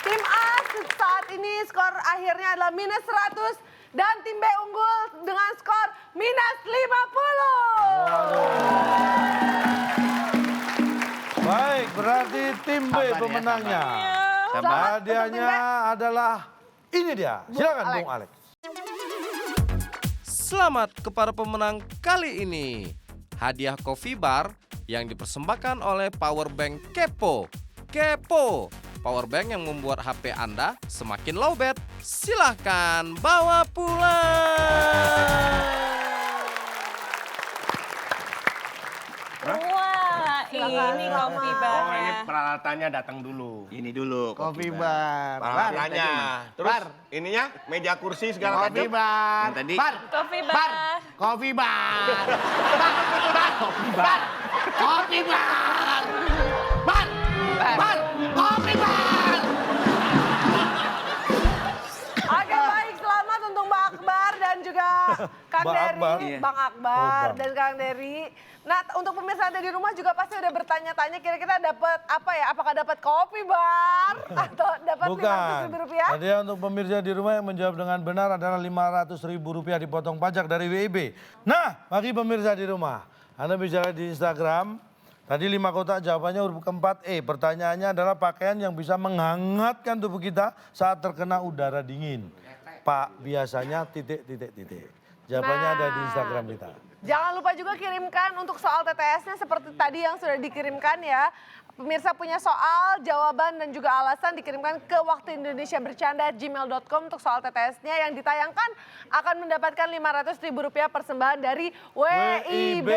Tim A saat ini skor akhirnya adalah minus 100 dan tim B unggul dengan skor minus 50. Baik, berarti tim B Sabar ya, pemenangnya. Selamat untuk Hadiahnya tim B. adalah ini dia. Silakan Alex. Bung Alex. Selamat kepada pemenang kali ini. Hadiah Coffee Bar yang dipersembahkan oleh Powerbank Kepo. Kepo, powerbank yang membuat HP Anda semakin lowbat? Silahkan bawa pulang! Wah, ini kopi Oh, bar. ini peralatannya datang dulu. Ini dulu. Kopi bar. Peralatannya. Terus ininya meja kursi segala Kopi macam. bar. Yang tadi. Bar. Kopi bar. Kopi bar. Kopi bar. Kopi bar. Bar. Bar. Kopi bar. Oke baik, selamat untuk Mbak Akbar dan juga Kang Mbak Dery. Akbar. Bang Akbar Oh, Bang. dan Kang Dery. Nah untuk pemirsa Anda di rumah juga pasti udah bertanya-tanya kira-kira dapat apa ya? Apakah dapat kopi bar atau dapat Bukan. Rp500.000? Tadi untuk pemirsa di rumah yang menjawab dengan benar adalah Rp500.000 dipotong pajak dari WIB. Nah, bagi pemirsa di rumah, Anda bisa lihat di Instagram. Tadi 5 kotak jawabannya huruf keempat E. Pertanyaannya adalah pakaian yang bisa menghangatkan tubuh kita saat terkena udara dingin. Pak, biasanya titik. Jawabannya ada di Instagram kita. Jangan lupa juga kirimkan untuk soal TTS-nya seperti tadi yang sudah dikirimkan ya. Pemirsa punya soal, jawaban dan juga alasan dikirimkan ke waktuindonesiabercanda@gmail.com untuk soal TTS-nya yang ditayangkan akan mendapatkan Rp500.000 persembahan dari WIB.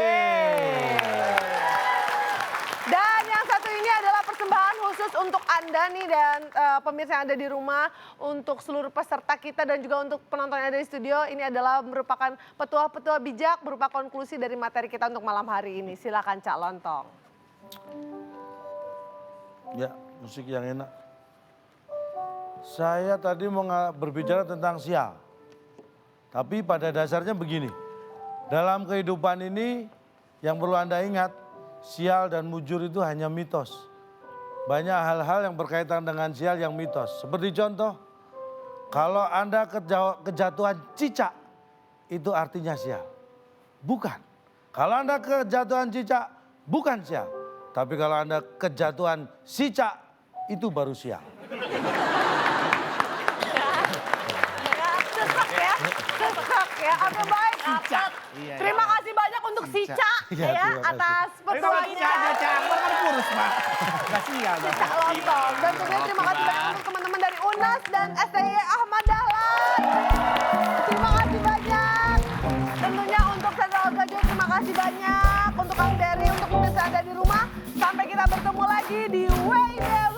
Dan yang satu ini adalah persembahan khusus untuk Anda nih dan pemirsa yang ada di rumah, untuk seluruh peserta kita dan juga untuk penonton yang ada di studio. Ini adalah merupakan petua-petua bijak berupa konklusi dari materi kita untuk malam hari ini. Silakan Cak Lontong. Ya, musik yang enak. Saya tadi mau berbicara tentang sial. Tapi pada dasarnya begini. Dalam kehidupan ini yang perlu Anda ingat, sial dan mujur itu hanya mitos. Banyak hal-hal yang berkaitan dengan sial yang mitos. Seperti contoh, kalau Anda kejatuhan cicak, itu artinya sial. Bukan. Kalau Anda kejatuhan cicak, bukan sial. Tapi kalau Anda kejatuhan cicak, itu baru sial. Sesek ya, oke baik. Terima kasih banyak untuk Sica Iya, ya terima kasih. atas petuanya. Kan kurus, Pak. Kasihan. Cak Lontong. Dan tentunya terima kasih banyak untuk teman-teman dari UNAS dan STY Ahmad Dahlan. Terima kasih banyak. Tentunya untuk Sentral Gajah terima kasih banyak. Untuk Kang Dery, untuk pemirsa Anda di rumah. Sampai kita bertemu lagi di WIB